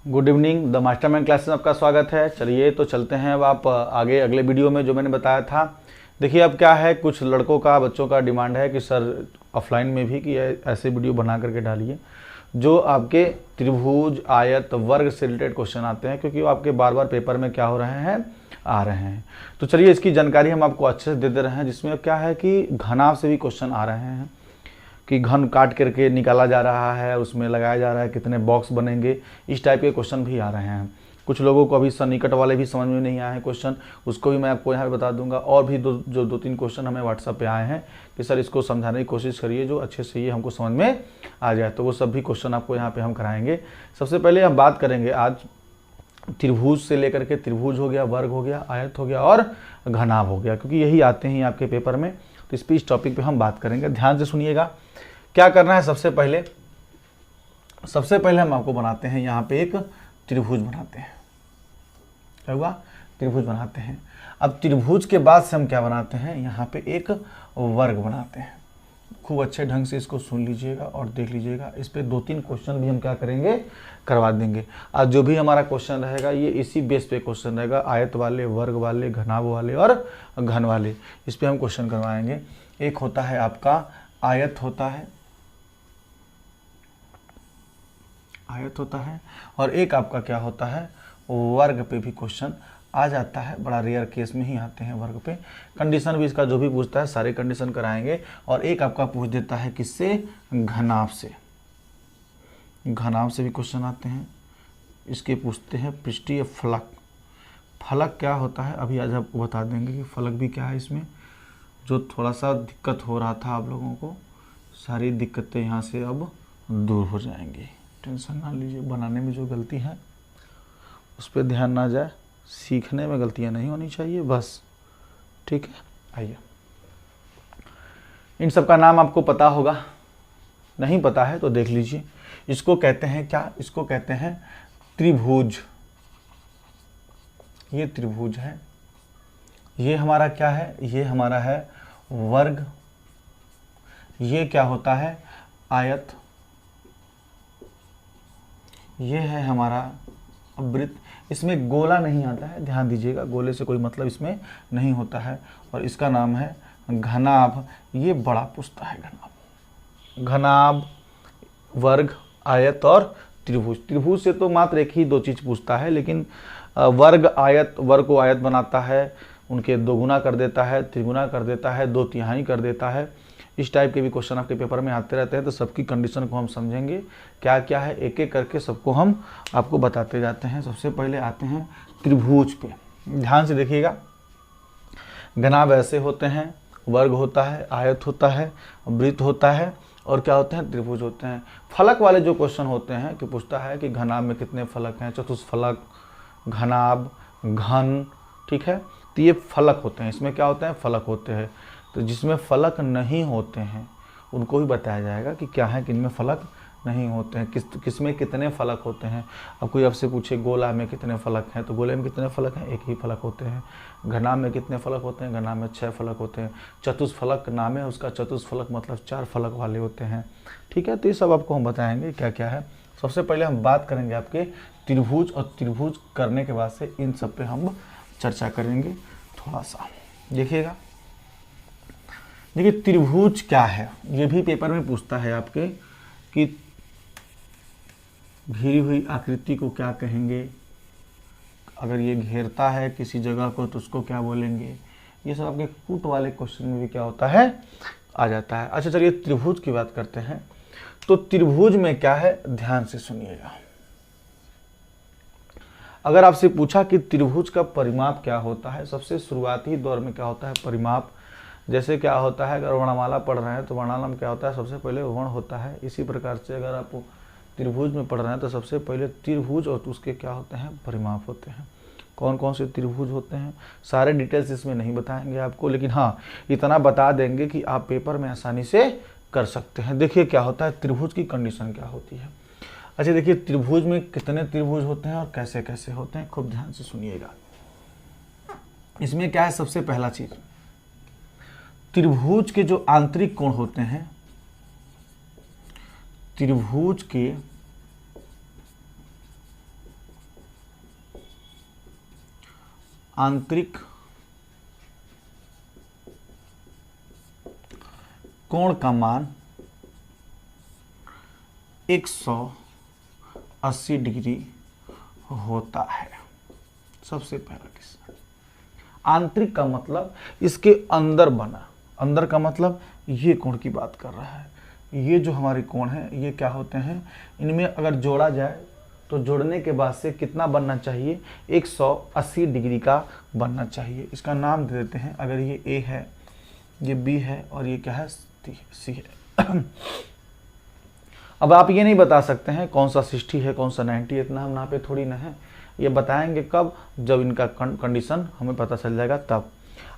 Good evening, the mastermind classes में आपका स्वागत है। चलिए तो चलते हैं अब आप आगे अगले वीडियो में जो मैंने बताया था। देखिए अब क्या है, कुछ लड़कों का बच्चों का डिमांड है कि सर ऑफलाइन में भी कि ऐसे वीडियो बना करके डालिए जो आपके त्रिभुज आयत वर्ग से रिलेटेड क्वेश्चन आते हैं, क्योंकि वो आपके बार बार पेपर में क्या हो रहे हैं, आ रहे हैं। तो चलिए इसकी जानकारी हम आपको अच्छे से दे रहे हैं, जिसमें क्या है कि घनाभ से भी क्वेश्चन आ रहे हैं कि घन काट करके निकाला जा रहा है, उसमें लगाया जा रहा है, कितने बॉक्स बनेंगे, इस टाइप के क्वेश्चन भी आ रहे हैं। कुछ लोगों को अभी सन्निकट वाले भी समझ में नहीं आए हैं क्वेश्चन, उसको भी मैं आपको यहाँ पे बता दूंगा। और भी दो तीन क्वेश्चन हमें व्हाट्सएप पे आए हैं कि सर इसको समझाने की कोशिश करिए जो अच्छे से ये हमको समझ में आ जाए, तो वो सब भी क्वेश्चन आपको यहाँ पे हम कराएंगे। सबसे पहले हम बात करेंगे आज त्रिभुज से लेकर के, त्रिभुज हो गया, वर्ग हो गया, आयत हो गया और घनाभ हो गया, क्योंकि यही आते हैं आपके पेपर में। तो इस टॉपिक पे हम बात करेंगे, ध्यान से सुनिएगा। क्या करना है, सबसे पहले हम आपको बनाते हैं यहाँ पे एक त्रिभुज बनाते हैं। क्या हुआ, त्रिभुज बनाते हैं। अब त्रिभुज के बाद से हम क्या बनाते हैं, यहाँ पे एक वर्ग बनाते हैं। खूब अच्छे ढंग से इसको सुन लीजिएगा और देख लीजिएगा। इस पे 2-3 क्वेश्चन भी हम क्या करेंगे, करवा देंगे। आज जो भी हमारा क्वेश्चन रहेगा ये इसी बेस पे क्वेश्चन रहेगा, आयत वाले, वर्ग वाले, घनाभ वाले और घन वाले, इस पे हम क्वेश्चन करवाएंगे। एक होता है आपका आयत होता है, और एक आपका क्या होता है, वर्ग पे भी क्वेश्चन आ जाता है। बड़ा रेयर केस में ही आते हैं वर्ग पे। कंडीशन भी इसका जो भी पूछता है सारे कंडीशन कराएंगे। और एक आपका पूछ देता है किससे, घनाभ से। घनाभ से भी क्वेश्चन आते हैं। इसके पूछते हैं पृष्ठीय फलक। फलक क्या होता है अभी आज आपको बता देंगे कि फलक भी क्या है। इसमें जो थोड़ा सा दिक्कत हो रहा था आप लोगों को, सारी दिक्कतें यहाँ से अब दूर हो जाएंगी। टेंशन ना लीजिए, बनाने में जो गलती है उस पर ध्यान ना जाए, सीखने में गलतियां नहीं होनी चाहिए बस, ठीक है। आइए, इन सब का नाम आपको पता होगा, नहीं पता है तो देख लीजिए। इसको कहते हैं क्या, इसको कहते हैं त्रिभुज। ये त्रिभुज है, ये हमारा क्या है, ये हमारा है वर्ग। ये क्या होता है, आयत। ये है हमारा वृत्त। इसमें गोला नहीं आता है, ध्यान दीजिएगा, गोले से कोई मतलब इसमें नहीं होता है। और इसका नाम है घनाभ। ये बड़ा पूछता है घनाभ। घनाभ, वर्ग, आयत और त्रिभुज। त्रिभुज से तो मात्र एक ही 2 चीज पूछता है, लेकिन वर्ग आयत, वर्ग को आयत बनाता है, उनके 2 गुना कर देता है, त्रिगुना कर देता है, 2/3 कर देता है। इस टाइप के भी क्वेश्चन आपके पेपर में आते रहते हैं। तो सबकी कंडीशन को हम समझेंगे, क्या क्या है, एक एक करके सबको हम आपको बताते जाते हैं। सबसे पहले आते हैं त्रिभुज पे, ध्यान से देखिएगा। घनाभ ऐसे होते हैं, वर्ग होता है, आयत होता है, वृत्त होता है और क्या होते हैं, त्रिभुज होते हैं। फलक वाले जो क्वेश्चन होते हैं कि पूछता है कि घनाभ में कितने फलक हैं, चतुष्फलक, घनाभ, घन, ठीक है। तो ये फलक होते हैं, इसमें क्या होते हैं, फलक होते हैं। तो जिसमें फलक नहीं होते हैं उनको भी बताया जाएगा कि क्या है, किनमें फलक नहीं होते हैं, किसमें कितने फलक होते हैं। अब कोई आपसे पूछे गोला में कितने फलक हैं, तो गोले में कितने फलक हैं, एक ही फलक होते हैं। घनाभ में कितने फलक होते हैं, घनाभ में 6 फलक होते हैं। चतुष्फलक नाम है उसका, चतुष्फलक मतलब 4 फलक वाले होते हैं, ठीक है। तो ये सब आपको हम बताएंगे क्या क्या है। सबसे पहले हम बात करेंगे आपके त्रिभुज, और त्रिभुज करने के बाद से इन सब पे हम चर्चा करेंगे थोड़ा सा। देखिएगा, देखिए त्रिभुज क्या है, ये भी पेपर में पूछता है आपके कि घिरी हुई आकृति को क्या कहेंगे, अगर ये घेरता है किसी जगह को तो उसको क्या बोलेंगे। ये सब आपके कूट वाले क्वेश्चन में भी क्या होता है, आ जाता है। अच्छा चलिए त्रिभुज की बात करते हैं। तो त्रिभुज में क्या है, ध्यान से सुनिएगा। अगर आपसे पूछा कि त्रिभुज का परिमाप क्या होता है, सबसे शुरुआती दौर में क्या होता है परिमाप। जैसे क्या होता है, अगर वर्णमाला पढ़ रहे हैं तो वर्णमाला में क्या होता है, सबसे पहले वर्ण होता है। इसी प्रकार से अगर आप त्रिभुज में पढ़ रहे हैं तो सबसे पहले त्रिभुज और उसके क्या होते हैं, परिमाप होते हैं। कौन कौन से त्रिभुज होते हैं, सारे डिटेल्स इसमें नहीं बताएंगे आपको, लेकिन हाँ इतना बता देंगे कि आप पेपर में आसानी से कर सकते हैं। देखिए क्या होता है, त्रिभुज की कंडीशन क्या होती है। अच्छा देखिए त्रिभुज में कितने त्रिभुज होते हैं और कैसे कैसे होते हैं, खूब ध्यान से सुनिएगा। इसमें क्या है, सबसे पहला चीज, त्रिभुज के जो आंतरिक कोण होते हैं, त्रिभुज के आंतरिक कोण का मान 180 डिग्री होता है। सबसे पहला किस्सा, आंतरिक का मतलब इसके अंदर बना, अंदर का मतलब ये कोण की बात कर रहा है। ये जो हमारे कोण है ये क्या होते हैं, इनमें अगर जोड़ा जाए तो जोड़ने के बाद से कितना बनना चाहिए, 180 डिग्री का बनना चाहिए। इसका नाम दे देते हैं, अगर ये ए है, ये बी है और ये क्या है, सी है। अब आप ये नहीं बता सकते हैं कौन सा 60 है कौन सा 90, इतना हम नापे थोड़ी ना है। ये बताएंगे कब, जब इनका कंडीशन हमें पता चल जाएगा तब।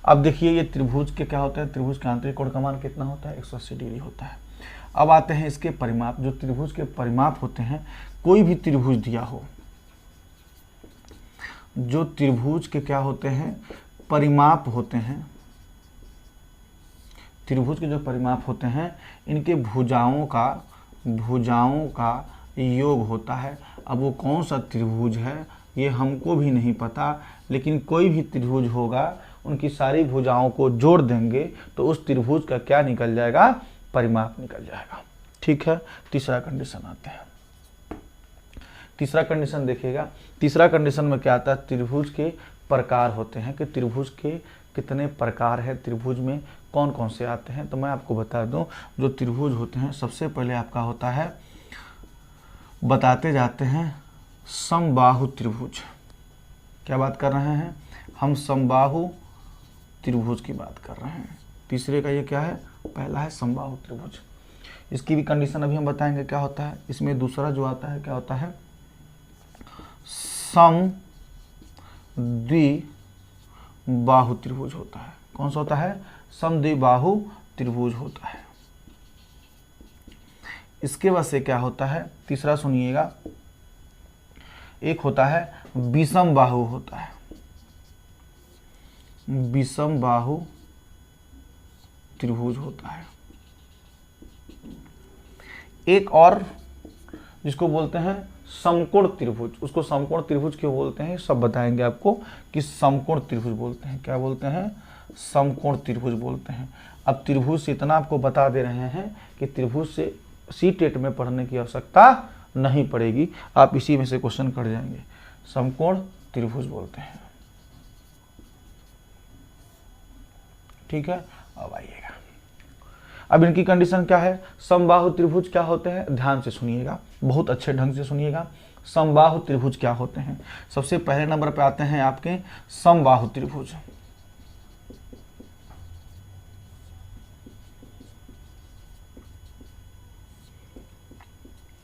अब देखिए ये त्रिभुज के क्या होता है, त्रिभुज का आंतरिक कोण का मान कितना होता है, 180 डिग्री होता है। अब आते हैं इसके परिमाप, जो त्रिभुज के परिमाप होते हैं, कोई भी त्रिभुज दिया हो, जो त्रिभुज के क्या होते हैं, परिमाप होते हैं, त्रिभुज के जो परिमाप होते हैं, इनके भुजाओं का योग होता है। अब वो कौन सा त्रिभुज है ये हमको भी नहीं पता, लेकिन कोई भी त्रिभुज होगा, उनकी सारी भुजाओं को जोड़ देंगे तो उस त्रिभुज का क्या निकल जाएगा, परिमाप निकल जाएगा। ठीक है, तीसरा कंडीशन आते हैं। तीसरा कंडीशन देखिएगा, तीसरा कंडीशन में क्या आता है, त्रिभुज के प्रकार होते हैं कि त्रिभुज के कितने प्रकार है, त्रिभुज में कौन कौन से आते हैं। तो मैं आपको बता दूं, जो त्रिभुज होते हैं सबसे पहले आपका होता है, बताते जाते हैं, समबाहु त्रिभुज। क्या बात कर रहे हैं हम, समबाहु त्रिभुज की बात कर रहे हैं। तीसरे का ये क्या है, पहला है समबाहु त्रिभुज। इसकी भी कंडीशन अभी हम बताएंगे क्या होता है। इसमें दूसरा जो आता है क्या होता है, समद्विबाहु त्रिभुज होता है। कौन सा होता है, समद्विबाहु त्रिभुज होता है। इसके बाद से क्या होता है, तीसरा सुनिएगा, एक होता है विषम बाहु होता है, विषम बाहु त्रिभुज होता है। एक और जिसको बोलते हैं समकोण त्रिभुज, उसको समकोण त्रिभुज क्यों बोलते हैं सब बताएंगे आपको, कि समकोण त्रिभुज बोलते हैं। क्या बोलते हैं, समकोण त्रिभुज बोलते हैं। अब त्रिभुज से इतना आपको बता दे रहे हैं कि त्रिभुज से सी टेट में पढ़ने की आवश्यकता नहीं पड़ेगी, आप इसी में से क्वेश्चन कर जाएंगे। समकोण त्रिभुज बोलते हैं। ठीक है, अब आइएगा, अब इनकी कंडीशन क्या है। समबाहु त्रिभुज क्या होते हैं, ध्यान से सुनिएगा, बहुत अच्छे ढंग से सुनिएगा। समबाहु त्रिभुज क्या होते हैं, सबसे पहले नंबर पे आते हैं आपके समबाहु त्रिभुज।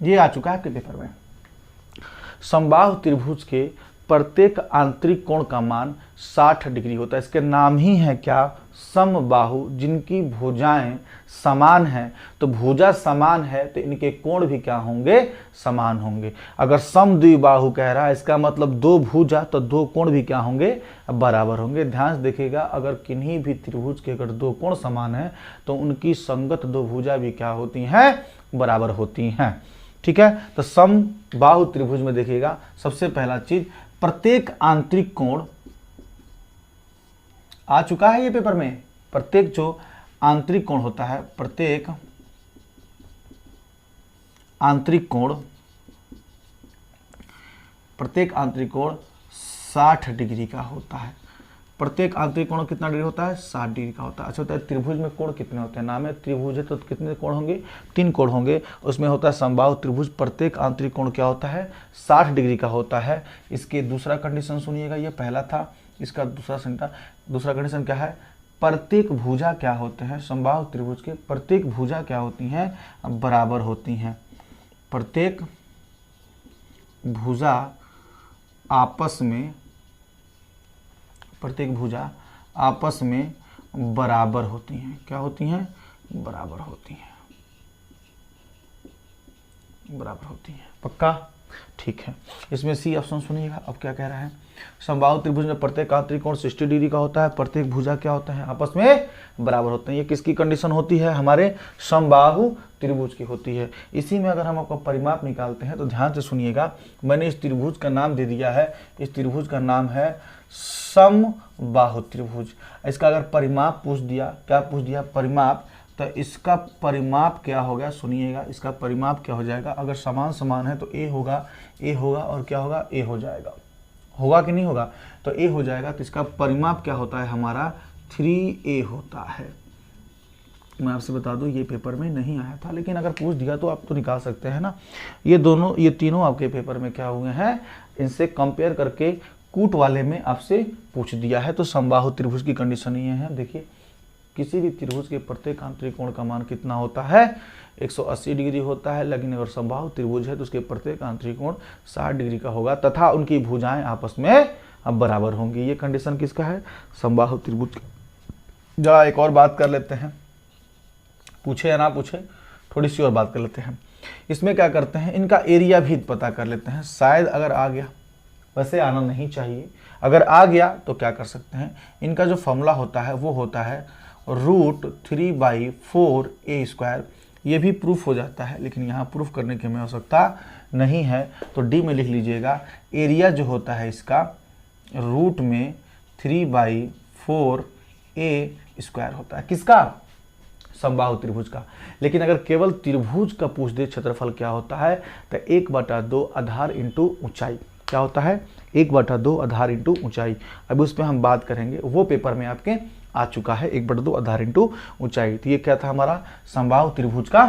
ये आ चुका है आपके पेपर में। समबाहु त्रिभुज के प्रत्येक आंतरिक कोण का मान 60 डिग्री होता है। इसके नाम ही है क्या, समबाहु, जिनकी भुजाएं समान हैं। तो भुजा समान है तो इनके कोण भी क्या होंगे, समान होंगे। अगर समद्विबाहु कह रहा है, इसका मतलब दो भुजा तो दो कोण भी क्या होंगे, बराबर होंगे। ध्यान से देखिएगा, अगर किन्हीं भी त्रिभुज के अगर दो कोण समान है तो उनकी संगत दो भुजा भी क्या होती हैं, बराबर होती हैं। ठीक है, तो समबाहु त्रिभुज में देखिएगा, सबसे पहला चीज, प्रत्येक आंतरिक कोण आ चुका है ये पेपर में। प्रत्येक जो आंतरिक कोण होता है, प्रत्येक आंतरिक कोण 60 डिग्री का होता है। प्रत्येक आंतरिक कोण कितना डिग्री होता है, 60 डिग्री का होता है। अच्छा होता है, त्रिभुज में कोण कितने होते हैं, नाम है त्रिभुज है तो कितने कोण होंगे, 3 कोण होंगे। उसमें होता है समबाहु त्रिभुज, प्रत्येक आंतरिक कोण क्या होता है, 60 डिग्री का होता है। इसके दूसरा कंडीशन सुनिएगा, ये पहला था, इसका दूसरा कंडीशन क्या है, प्रत्येक भुजा क्या होते हैं, समबाहु त्रिभुज के प्रत्येक भुजा क्या होती हैं, बराबर होती हैं। प्रत्येक भुजा आपस में बराबर होती हैं। क्या होती हैं, बराबर होती हैं, बराबर होती हैं। पक्का। ठीक है, इसमें सी ऑप्शन सुनिएगा। अब क्या कह रहा है, समबाहु त्रिभुज में प्रत्येक आंतरिक कोण 60 डिग्री का होता है, प्रत्येक भुजा क्या होता है, आपस में बराबर होते हैं। ये किसकी कंडीशन होती है, हमारे समबाहु त्रिभुज की होती है। इसी में अगर हम आपका परिमाप निकालते हैं तो ध्यान से सुनिएगा, मैंने इस त्रिभुज का नाम दे दिया है, इस त्रिभुज का नाम है समबाहु त्रिभुज। इसका अगर परिमाप पूछ दिया, क्या पूछ दिया, परिमाप, तो इसका परिमाप क्या होगा, सुनिएगा, इसका परिमाप क्या हो जाएगा, अगर समान समान है तो ए होगा और क्या होगा, ए हो जाएगा, होगा कि नहीं होगा, तो ए हो जाएगा। तो इसका परिमाप क्या होता है हमारा, 3a होता है। मैं आपसे बता दूं ये पेपर में नहीं आया था, लेकिन अगर पूछ दिया तो आप तो निकाल सकते हैं ना। ये तीनों आपके पेपर में क्या हुए हैं, इनसे कंपेयर करके कूट वाले में आपसे पूछ दिया है। तो समबाहु त्रिभुज की कंडीशन ये है, देखिए किसी भी त्रिभुज के प्रत्येक आंतरिक कोण का मान कितना होता है, 180 डिग्री होता है। लेकिन अगर समबाहु त्रिभुज है तो उसके प्रत्येक आंतरिक कोण 60 डिग्री का होगा तथा उनकी भुजाएं आपस में अब बराबर होंगी। ये कंडीशन किसका है, समबाहु त्रिभुज का। जरा एक और बात कर लेते हैं, पूछे या ना पूछे, थोड़ी सी और बात कर लेते हैं। इसमें क्या करते हैं, इनका एरिया भी पता कर लेते हैं। शायद अगर आ गया, वैसे आना नहीं चाहिए, अगर आ गया तो क्या कर सकते हैं, इनका जो फॉर्मूला होता है वो होता है √3/4a²। ये भी प्रूफ हो जाता है, लेकिन यहाँ प्रूफ करने की हमें आवश्यकता नहीं है, तो डी में लिख लीजिएगा। एरिया जो होता है इसका रूट में 3/4a² होता है, किसका, समबाहु त्रिभुज का। लेकिन अगर केवल त्रिभुज का पूछ दे क्षेत्रफल क्या होता है, तो 1/2 आधार इंटू ऊंचाई, क्या होता है, 1/2 आधार इंटू ऊंचाई। अभी उस पर हम बात करेंगे, वो पेपर में आपके आ चुका है, 1/2 आधार इंटू ऊंचाई। तो ये क्या था हमारा समबाहु त्रिभुज का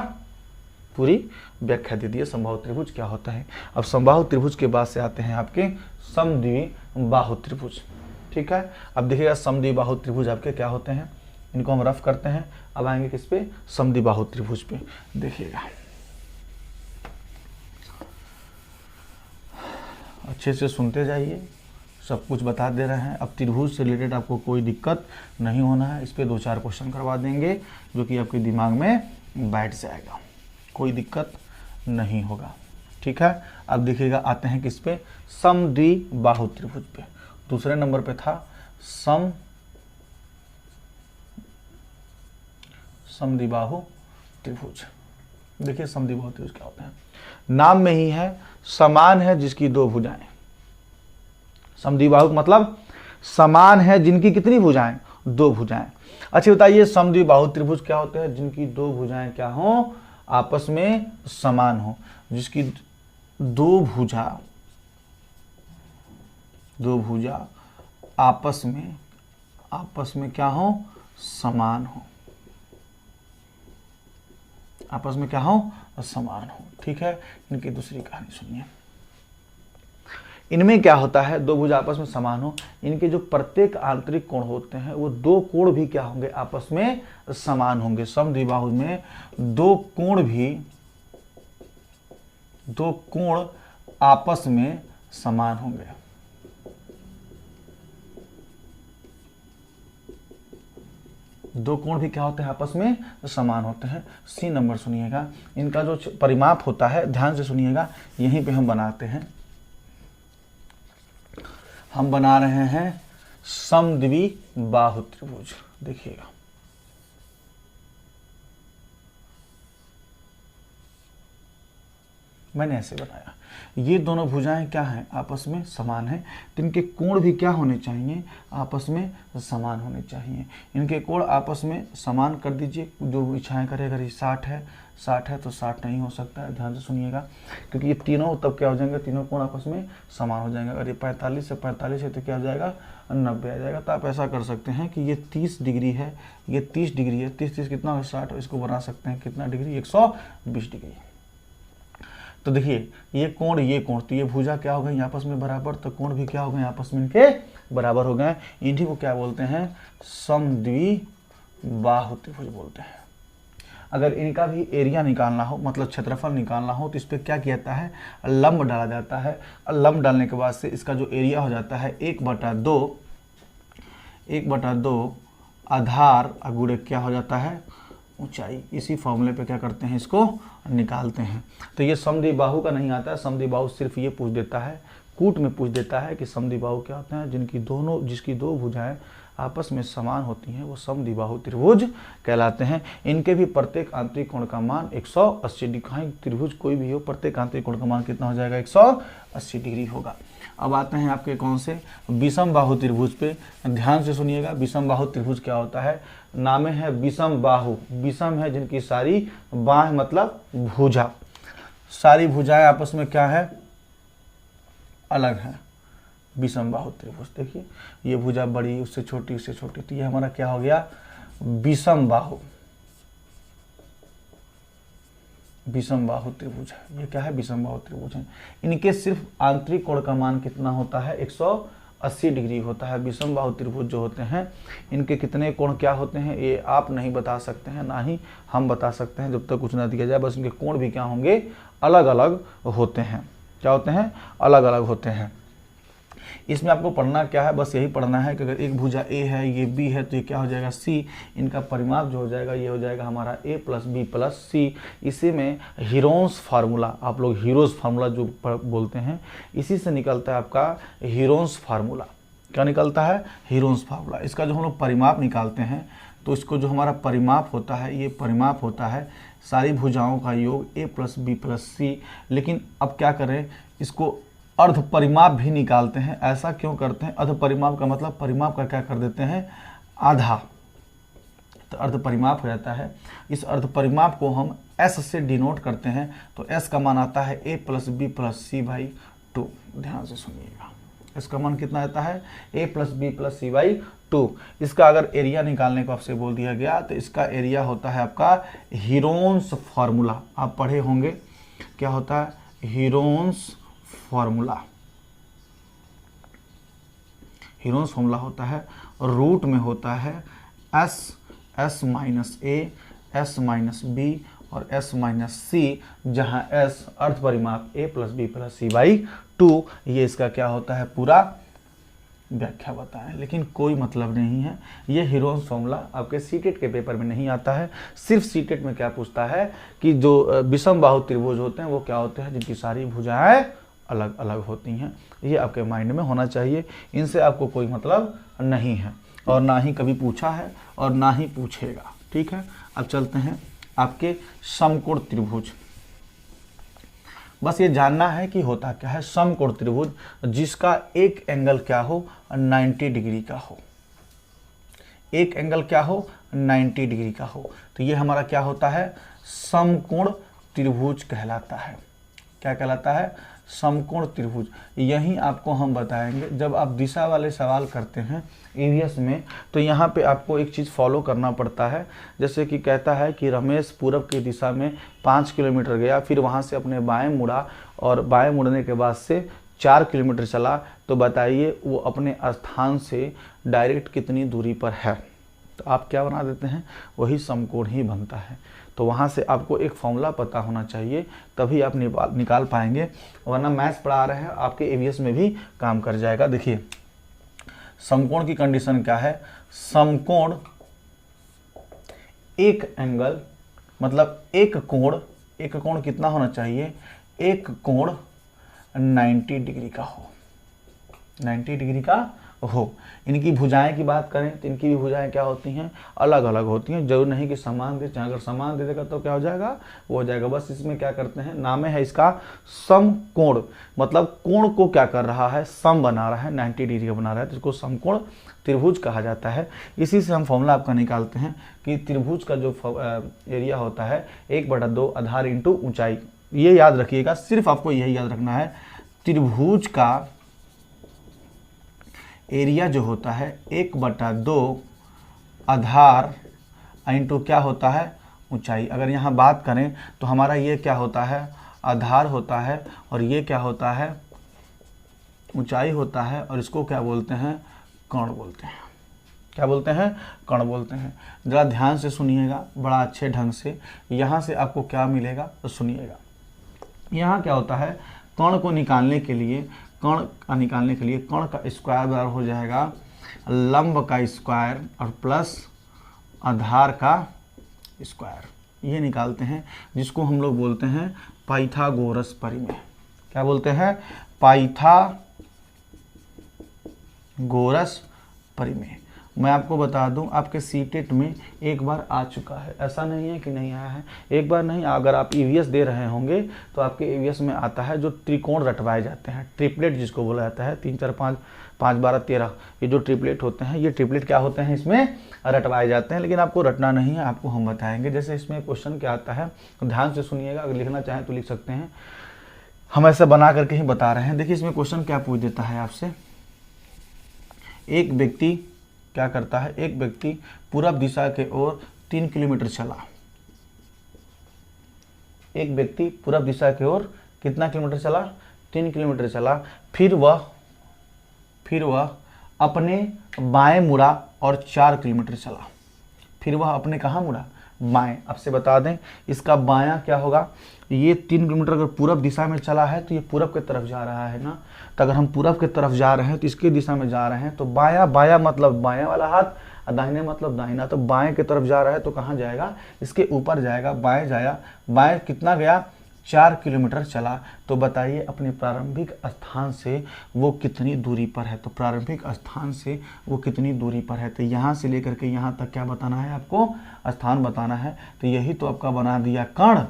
पूरी व्याख्या दे दी है, समबाहु त्रिभुज क्या होता है। अब समबाहु त्रिभुज के बाद से आते हैं आपके समद्विबाहु त्रिभुज। ठीक है, अब देखिएगा समद्विबाहु त्रिभुज आपके क्या होते हैं, इनको हम रफ करते हैं। अब आएंगे किस पे, समद्विबाहु त्रिभुज पे। देखिएगा अच्छे से सुनते जाइए, सब कुछ बता दे रहे हैं। अब त्रिभुज से रिलेटेड आपको कोई दिक्कत नहीं होना है, इस पे 2-4 क्वेश्चन करवा देंगे जो कि आपके दिमाग में बैठ जाएगा, कोई दिक्कत नहीं होगा। ठीक है, अब देखिएगा आते हैं किस पे, समद्विबाहु त्रिभुज पे। दूसरे नंबर पे था समद्विबाहु त्रिभुज। देखिए समद्विबाहु त्रिभुज क्या होता है, नाम में ही है, समान है जिसकी 2 भुजाएं। समद्विबाहु मतलब समान है जिनकी कितनी भुजाएं, 2 भुजाएं। अच्छा बताइए समद्विबाहु त्रिभुज क्या होते हैं, जिनकी 2 भुजाएं क्या हो, आपस में समान हो, जिसकी 2 भुजा आपस में क्या हो, समान हो, आपस में क्या हो, समान हो। ठीक है, इनकी दूसरी कहानी सुनिए। इनमें क्या होता है, 2 भुजा आपस में समान हो, इनके जो प्रत्येक आंतरिक कोण होते हैं वो 2 कोण भी क्या होंगे, आपस में समान होंगे। समद्विबाहु में 2 कोण आपस में समान होंगे। दो कोण भी क्या होते हैं, आपस में समान होते हैं। सी नंबर सुनिएगा, इनका जो परिमाप होता है, ध्यान से सुनिएगा, यहीं पे हम बनाते हैं, हम बना रहे हैं समद्विबाहु त्रिभुज। देखिएगा मैंने ऐसे बनाया, ये दोनों भुजाएं क्या हैं, आपस में समान हैं, तो इनके कोण भी क्या होने चाहिए, आपस में समान होने चाहिए। इनके कोण आपस में समान कर दीजिए, जो इच्छाएं करे। अगर ये 60 है तो 60 नहीं हो सकता है, ध्यान से सुनिएगा, क्योंकि ये तीनों तब क्या हो जाएंगे, तीनों कोण आपस में समान हो जाएंगे। अगर ये 45 से 45 है तो क्या हो जाएगा, 90 आ जाएगा। तो आप ऐसा कर सकते हैं कि ये 30 डिग्री है, ये 30 डिग्री है, 30 कितना हो, 60, इसको बना सकते हैं कितना डिग्री, 120 डिग्री। तो देखिए ये कोण तो ये भुजा क्या हो गई आपस में बराबर, तो कोण भी क्या हो गए आपस में इनके बराबर हो गए। इन्हीं को क्या बोलते हैं, समद्विबाहु त्रिभुज बोलते हैं। अगर इनका भी एरिया निकालना हो, मतलब क्षेत्रफल निकालना हो, तो इस पर क्या किया जाता है, लंब डाला जाता है। लंब डालने के बाद से इसका जो एरिया हो जाता है 1/2 आधार गुणे क्या हो जाता है, ऊंचाई। इसी फॉर्मूले पे क्या करते हैं, इसको निकालते हैं। तो ये समद्विबाहु का नहीं आता है, समद्विबाहु सिर्फ ये पूछ देता है, कूट में पूछ देता है कि समद्विबाहु क्या होते हैं, जिसकी दो भुजाएं आपस में समान होती हैं वो समद्विबाहु त्रिभुज कहलाते हैं। इनके भी प्रत्येक आंतरिक कोण का मान 180 डिग्री, त्रिभुज कोई भी हो प्रत्येक आंतरिक कोण का मान कितना हो जाएगा, 180 डिग्री होगा। अब आते हैं आपके कौन से, विषम बाहु त्रिभुज पे। ध्यान से सुनिएगा, विषम बाहु त्रिभुज क्या होता है, नामे है विषम बाहु। विषम है जिनकी सारी बाह मतलब भुजा, सारी भुजाएं आपस में क्या है, अलग है। विषम बाहु त्रिभुज, देखिए ये भुजा बड़ी, उससे छोटी, उससे छोटी, तो ये हमारा क्या हो गया, विषम बाहु। विषम बाहु त्रिभुज है, ये क्या है, विषम बाहु त्रिभुज है। इनके सिर्फ आंतरिक कोण का मान कितना होता है, 180 डिग्री होता है। विषम बाहु त्रिभुज जो होते हैं इनके कितने कोण क्या होते हैं ये आप नहीं बता सकते हैं, ना ही हम बता सकते हैं जब तक कुछ ना दिया जाए। बस इनके कोण भी क्या होंगे, अलग अलग होते हैं। क्या होते हैं, अलग अलग होते हैं। इसमें आपको पढ़ना क्या है, बस यही पढ़ना है कि अगर एक भुजा ए है, ये बी है, तो ये क्या हो जाएगा, सी। इनका परिमाप जो हो जाएगा ये हो जाएगा हमारा ए प्लस बी प्लस सी। इसी में हीरोन्स फार्मूला, आप लोग हीरोज फार्मूला जो बोलते हैं, इसी से निकलता है आपका हीरोन्स फार्मूला। क्या निकलता है, हीरोन्स फार्मूला। इसका जो हम लोग परिमाप निकालते हैं तो इसको जो हमारा परिमाप होता है, ये परिमाप होता है सारी भुजाओं का योग ए प्लस बी प्लस सी। लेकिन अब क्या करें, इसको अर्ध परिमाप भी निकालते हैं। ऐसा क्यों करते हैं, अर्ध परिमाप का मतलब परिमाप का क्या कर देते हैं, आधा, तो अर्ध परिमाप हो जाता है। इस अर्ध परिमाप को हम s से डिनोट करते हैं, तो s का मान आता है a plus B plus C by 2। ध्यान से सुनिएगा, इसका मान कितना आता है, a plus B plus C by 2। इसका अगर एरिया निकालने को आपसे बोल दिया गया तो इसका एरिया होता है आपका हीरोन्स फार्मूला। आप पढ़े होंगे क्या होता है, हीरोन्स फार्मूला। हीरोन्स फार्मूला होता है और रूट में होता है S minus A, S minus B और एस माइनस सी, जहां एस अर्ध परिमाप A plus B plus C by 2। ये इसका क्या होता है, पूरा व्याख्या बताएं। लेकिन कोई मतलब नहीं है, ये हीरोन्स फार्मूला आपके सीटेट के पेपर में नहीं आता है। सिर्फ सीटेट में क्या पूछता है कि जो विषम बाहु त्रिभुज होते हैं वो क्या होते हैं, जिनकी सारी भुजाएं अलग अलग होती हैं। ये आपके माइंड में होना चाहिए, इनसे आपको कोई मतलब नहीं है और ना ही कभी पूछा है और ना ही पूछेगा। ठीक है, अब चलते हैं आपके समकोण त्रिभुज। बस ये जानना है कि होता क्या है समकोण त्रिभुज, जिसका एक एंगल क्या हो, 90 डिग्री का हो। एक एंगल क्या हो, 90 डिग्री का हो, तो ये हमारा क्या होता है, समकोण त्रिभुज कहलाता है। क्या कहलाता है, समकोण त्रिभुज। यही आपको हम बताएंगे जब आप दिशा वाले सवाल करते हैं ईवीएस में, तो यहाँ पे आपको एक चीज़ फॉलो करना पड़ता है। जैसे कि कहता है कि रमेश पूरब की दिशा में 5 किलोमीटर गया, फिर वहाँ से अपने बाएं मुड़ा और बाएं मुड़ने के बाद से 4 किलोमीटर चला, तो बताइए वो अपने स्थान से डायरेक्ट कितनी दूरी पर है। तो आप क्या बना देते हैं, वही समकोण ही बनता है। तो वहाँ से आपको एक फॉर्मूला पता होना चाहिए, तभी आप निकाल पाएंगे, वरना मैथ्स पढ़ा रहे हैं आपके ईवीएस में भी काम कर जाएगा। देखिए समकोण की कंडीशन क्या है, समकोण एक एंगल मतलब एक कोण कितना होना चाहिए, एक कोण 90 डिग्री का हो, 90 डिग्री का हो। इनकी भुजाएं की बात करें तो इनकी भी भुजाएं क्या होती हैं, अलग अलग होती हैं। जरूर नहीं कि समान दे, अगर समान दे देगा तो क्या हो जाएगा, वो हो जाएगा। बस इसमें क्या करते हैं, नाम है इसका समकोण, मतलब कोण को क्या कर रहा है, सम बना रहा है, 90 डिग्री का बना रहा है, तो इसको समकोण त्रिभुज कहा जाता है। इसी से हम फॉर्मूला आपका निकालते हैं कि त्रिभुज का जो एरिया होता है 1/2 आधार इंटू ऊंचाई। ये याद रखिएगा, सिर्फ आपको यही याद रखना है, त्रिभुज का एरिया जो होता है 1/2 आधार इंटू क्या होता है, ऊंचाई। अगर यहाँ बात करें तो हमारा ये क्या होता है, आधार होता है, और ये क्या होता है, ऊंचाई होता है, और इसको क्या बोलते हैं, कर्ण बोलते हैं। क्या बोलते हैं, कर्ण बोलते हैं। ज़रा ध्यान से सुनिएगा बड़ा अच्छे ढंग से, यहाँ से आपको क्या मिलेगा तो सुनिएगा। यहाँ क्या होता है, कर्ण को निकालने के लिए कर्ण का स्क्वायर बराबर हो जाएगा लंब का स्क्वायर और प्लस आधार का स्क्वायर, ये निकालते हैं, जिसको हम लोग बोलते हैं पाइथागोरस परिमेय। क्या बोलते हैं? पाइथागोरस परिमेय। मैं आपको बता दूं, आपके सीटेट में एक बार आ चुका है, ऐसा नहीं है कि नहीं आया है। एक बार नहीं, अगर आप ईवीएस दे रहे होंगे तो आपके ईवीएस में आता है जो त्रिकोण रटवाए जाते हैं, ट्रिपलेट जिसको बोला जाता है, 3 4 5 5 12 13, ये जो ट्रिपलेट होते हैं, ये ट्रिपलेट क्या होते हैं, इसमें रटवाए जाते हैं। लेकिन आपको रटना नहीं है, आपको हम बताएंगे। जैसे इसमें क्वेश्चन क्या आता है, तो ध्यान से सुनिएगा, अगर लिखना चाहें तो लिख सकते हैं, हम ऐसा बना करके ही बता रहे हैं। देखिए इसमें क्वेश्चन क्या पूछ देता है आपसे, एक व्यक्ति क्या करता है, एक व्यक्ति पूरब दिशा के ओर 3 किलोमीटर चला। एक व्यक्ति पूरब दिशा की ओर कितना किलोमीटर चला? 3 किलोमीटर चला। फिर वह अपने बाएं मुड़ा और 4 किलोमीटर चला। फिर वह अपने कहाँ मुड़ा? बाएं। आपसे बता दें, इसका बायां क्या होगा? ये 3 किलोमीटर अगर पूरब दिशा में चला है तो ये पूरब की तरफ जा रहा है ना, तो अगर हम पूरब की तरफ जा रहे हैं तो इसके दिशा में जा रहे हैं, तो बायां, बायां मतलब बायां वाला हाथ, और दाहिने मतलब दाहिना, तो बाएं की तरफ जा रहा है तो कहाँ जाएगा? इसके ऊपर जाएगा, बाएं जाया। बाएं कितना गया? 4 किलोमीटर चला। तो बताइए अपने प्रारंभिक स्थान से वो कितनी दूरी पर है? तो प्रारंभिक स्थान से वो कितनी दूरी पर है? तो यहाँ से लेकर के यहाँ तक क्या बताना है आपको? स्थान बताना है। तो यही तो आपका बना दिया कण।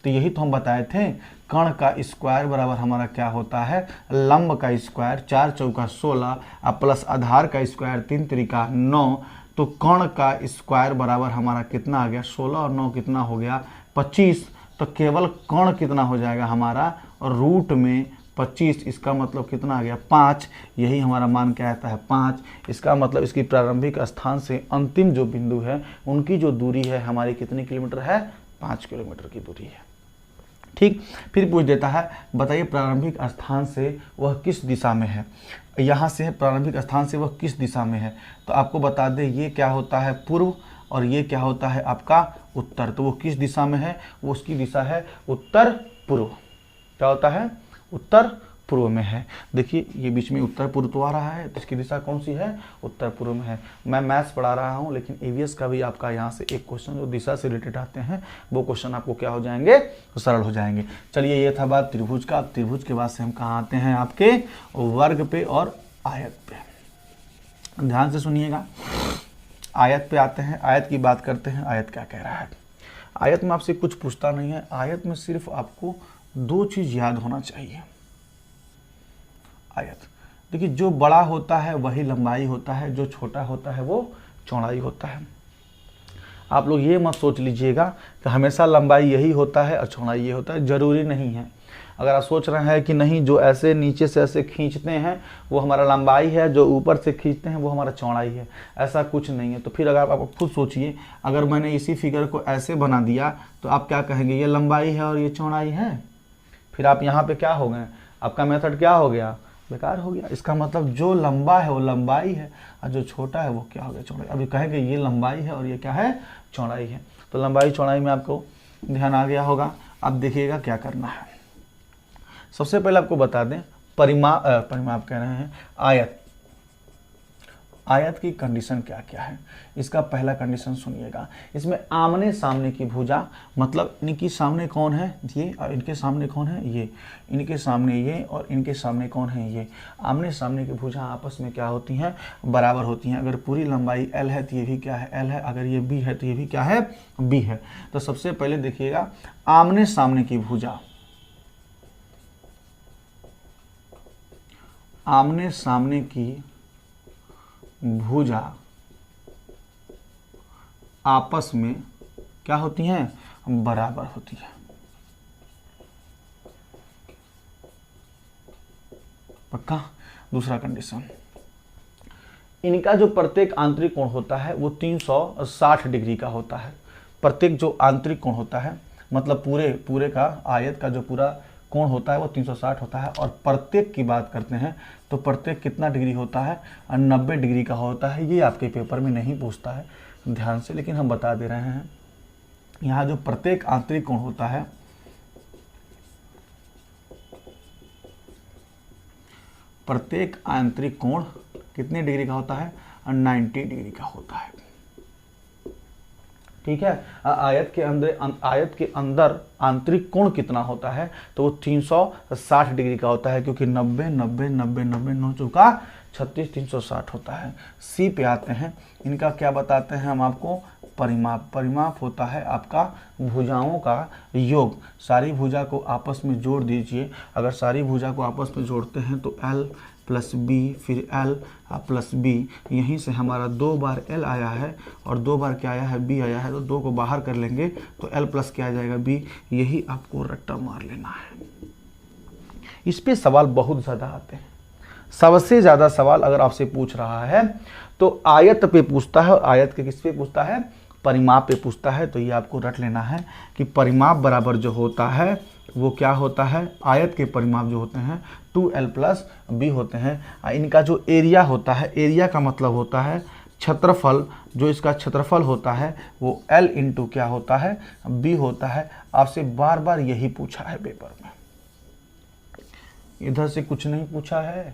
तो यही तो हम बताए थे, कण का स्क्वायर बराबर हमारा क्या होता है? लंब का स्क्वायर, 4 चौका 16 प्लस आधार का स्क्वायर 3 त्रिका 9। तो कण का स्क्वायर बराबर हमारा कितना आ गया? 16 और 9 कितना हो गया? 25। तो केवल कण कितना हो जाएगा हमारा? रूट में 25। इसका मतलब कितना आ गया? 5। यही हमारा मान क्या आता है? 5। इसका मतलब इसकी प्रारंभिक स्थान से अंतिम जो बिंदु है उनकी जो दूरी है हमारी कितनी किलोमीटर है? 5 किलोमीटर की दूरी है। ठीक। फिर पूछ देता है, बताइए प्रारंभिक स्थान से वह किस दिशा में है? यहाँ से प्रारंभिक स्थान से वह किस दिशा में है? तो आपको बता दें, ये क्या होता है? पूर्व, और ये क्या होता है आपका? उत्तर। तो वो किस दिशा में है? वो उसकी दिशा है उत्तर पूर्व। क्या होता है? उत्तर पूर्व में है। देखिए ये बीच में उत्तर पूर्व तो आ रहा है, तो इसकी दिशा कौन सी है? उत्तर पूर्व में है। मैं मैथ्स पढ़ा रहा हूँ, लेकिन ईवीएस का भी आपका यहाँ से एक क्वेश्चन जो दिशा से रिलेटेड आते हैं वो क्वेश्चन आपको क्या हो जाएंगे? तो सरल हो जाएंगे। चलिए ये था बात त्रिभुज का। अब त्रिभुज के बाद से हम कहाँ आते हैं? आपके वर्ग पे और आयत पे। ध्यान से सुनिएगा, आयत पे आते हैं, आयत की बात करते हैं। आयत क्या कह रहा है? आयत में आपसे कुछ पूछता नहीं है, आयत में सिर्फ आपको 2 चीज याद होना चाहिए। आयत, देखिए जो बड़ा होता है वही लंबाई होता है, जो छोटा होता है वो चौड़ाई होता है। आप लोग ये मत सोच लीजिएगा कि हमेशा लंबाई यही होता है और चौड़ाई ये होता है, जरूरी नहीं है। अगर आप सोच रहे हैं कि नहीं जो ऐसे नीचे से ऐसे खींचते हैं वो हमारा लंबाई है, जो ऊपर से खींचते हैं वो हमारा चौड़ाई है, ऐसा कुछ नहीं है। तो फिर अगर आप खुद सोचिए, अगर मैंने इसी फिगर को ऐसे बना दिया तो आप क्या कहेंगे? ये लंबाई है और ये चौड़ाई है। फिर आप यहाँ पे क्या हो गए? आपका मेथड क्या हो गया? बेकार हो गया। इसका मतलब जो लंबा है वो लंबाई है और जो छोटा है वो क्या हो गया? चौड़ाई। अभी कहेंगे ये लंबाई है और ये क्या है? चौड़ाई है। तो लंबाई चौड़ाई में आपको ध्यान आ गया होगा। अब देखिएगा क्या करना है। सबसे पहले आपको बता दें, परिमाप कह रहे हैं आयत। आयत की कंडीशन क्या क्या है? इसका पहला कंडीशन सुनिएगा, इसमें आमने सामने की भुजा, मतलब इनके सामने कौन है? ये, और इनके सामने कौन है? ये। इनके सामने ये और इनके सामने कौन है? ये। आमने सामने की भुजा आपस में क्या होती हैं? बराबर होती हैं। अगर पूरी लंबाई l है तो ये भी क्या है? l है। अगर ये b है तो ये भी क्या है? b है। तो सबसे पहले देखिएगा, आमने सामने की भुजा, आमने सामने की भुजा आपस में क्या होती हैं? बराबर होती है। पक्का? दूसरा कंडीशन, इनका जो प्रत्येक आंतरिक कोण होता है वो 360 डिग्री का होता है। प्रत्येक जो आंतरिक कोण होता है, मतलब पूरे का आयत का जो पूरा कोण होता है वो 360 होता है। और प्रत्येक की बात करते हैं तो प्रत्येक कितना डिग्री होता है? 90 डिग्री का होता है। ये आपके पेपर में नहीं पूछता है ध्यान से, लेकिन हम बता दे रहे हैं। यहाँ जो प्रत्येक आंतरिक कोण होता है, प्रत्येक आंतरिक कोण कितने डिग्री का होता है? 90 डिग्री का होता है। ठीक है। आयत के अंदर आंतरिक कोण कितना होता है, तो वो 360 डिग्री का होता है, क्योंकि 90 90 90 90 9 चौका 36 360 होता है। सी पे आते हैं, इनका क्या बताते हैं हम आपको, परिमाप। परिमाप होता है आपका भुजाओं का योग। सारी भुजा को आपस में जोड़ दीजिए। अगर सारी भुजा को आपस में जोड़ते हैं तो L प्लस बी, फिर L प्लस बी, यहीं से हमारा 2 बार L आया है और 2 बार क्या आया है, B आया है, तो 2 को बाहर कर लेंगे तो L प्लस क्या आ जाएगा, B। यही आपको रट्टा मार लेना है। इस पे सवाल बहुत ज़्यादा आते हैं। सबसे ज़्यादा सवाल अगर आपसे पूछ रहा है तो आयत पे पूछता है, और आयत के किस पे पूछता है, परिमाप पे पूछता है। तो ये आपको रट लेना है कि परिमाप बराबर जो होता है वो क्या होता है, आयत के परिमाप जो होते हैं 2L प्लस बी होते हैं। इनका जो एरिया होता है, एरिया का मतलब होता है क्षेत्रफल, जो इसका क्षेत्रफल होता है वो L इंटू क्या होता है, बी होता है। आपसे बार बार यही पूछा है पेपर में, इधर से कुछ नहीं पूछा है।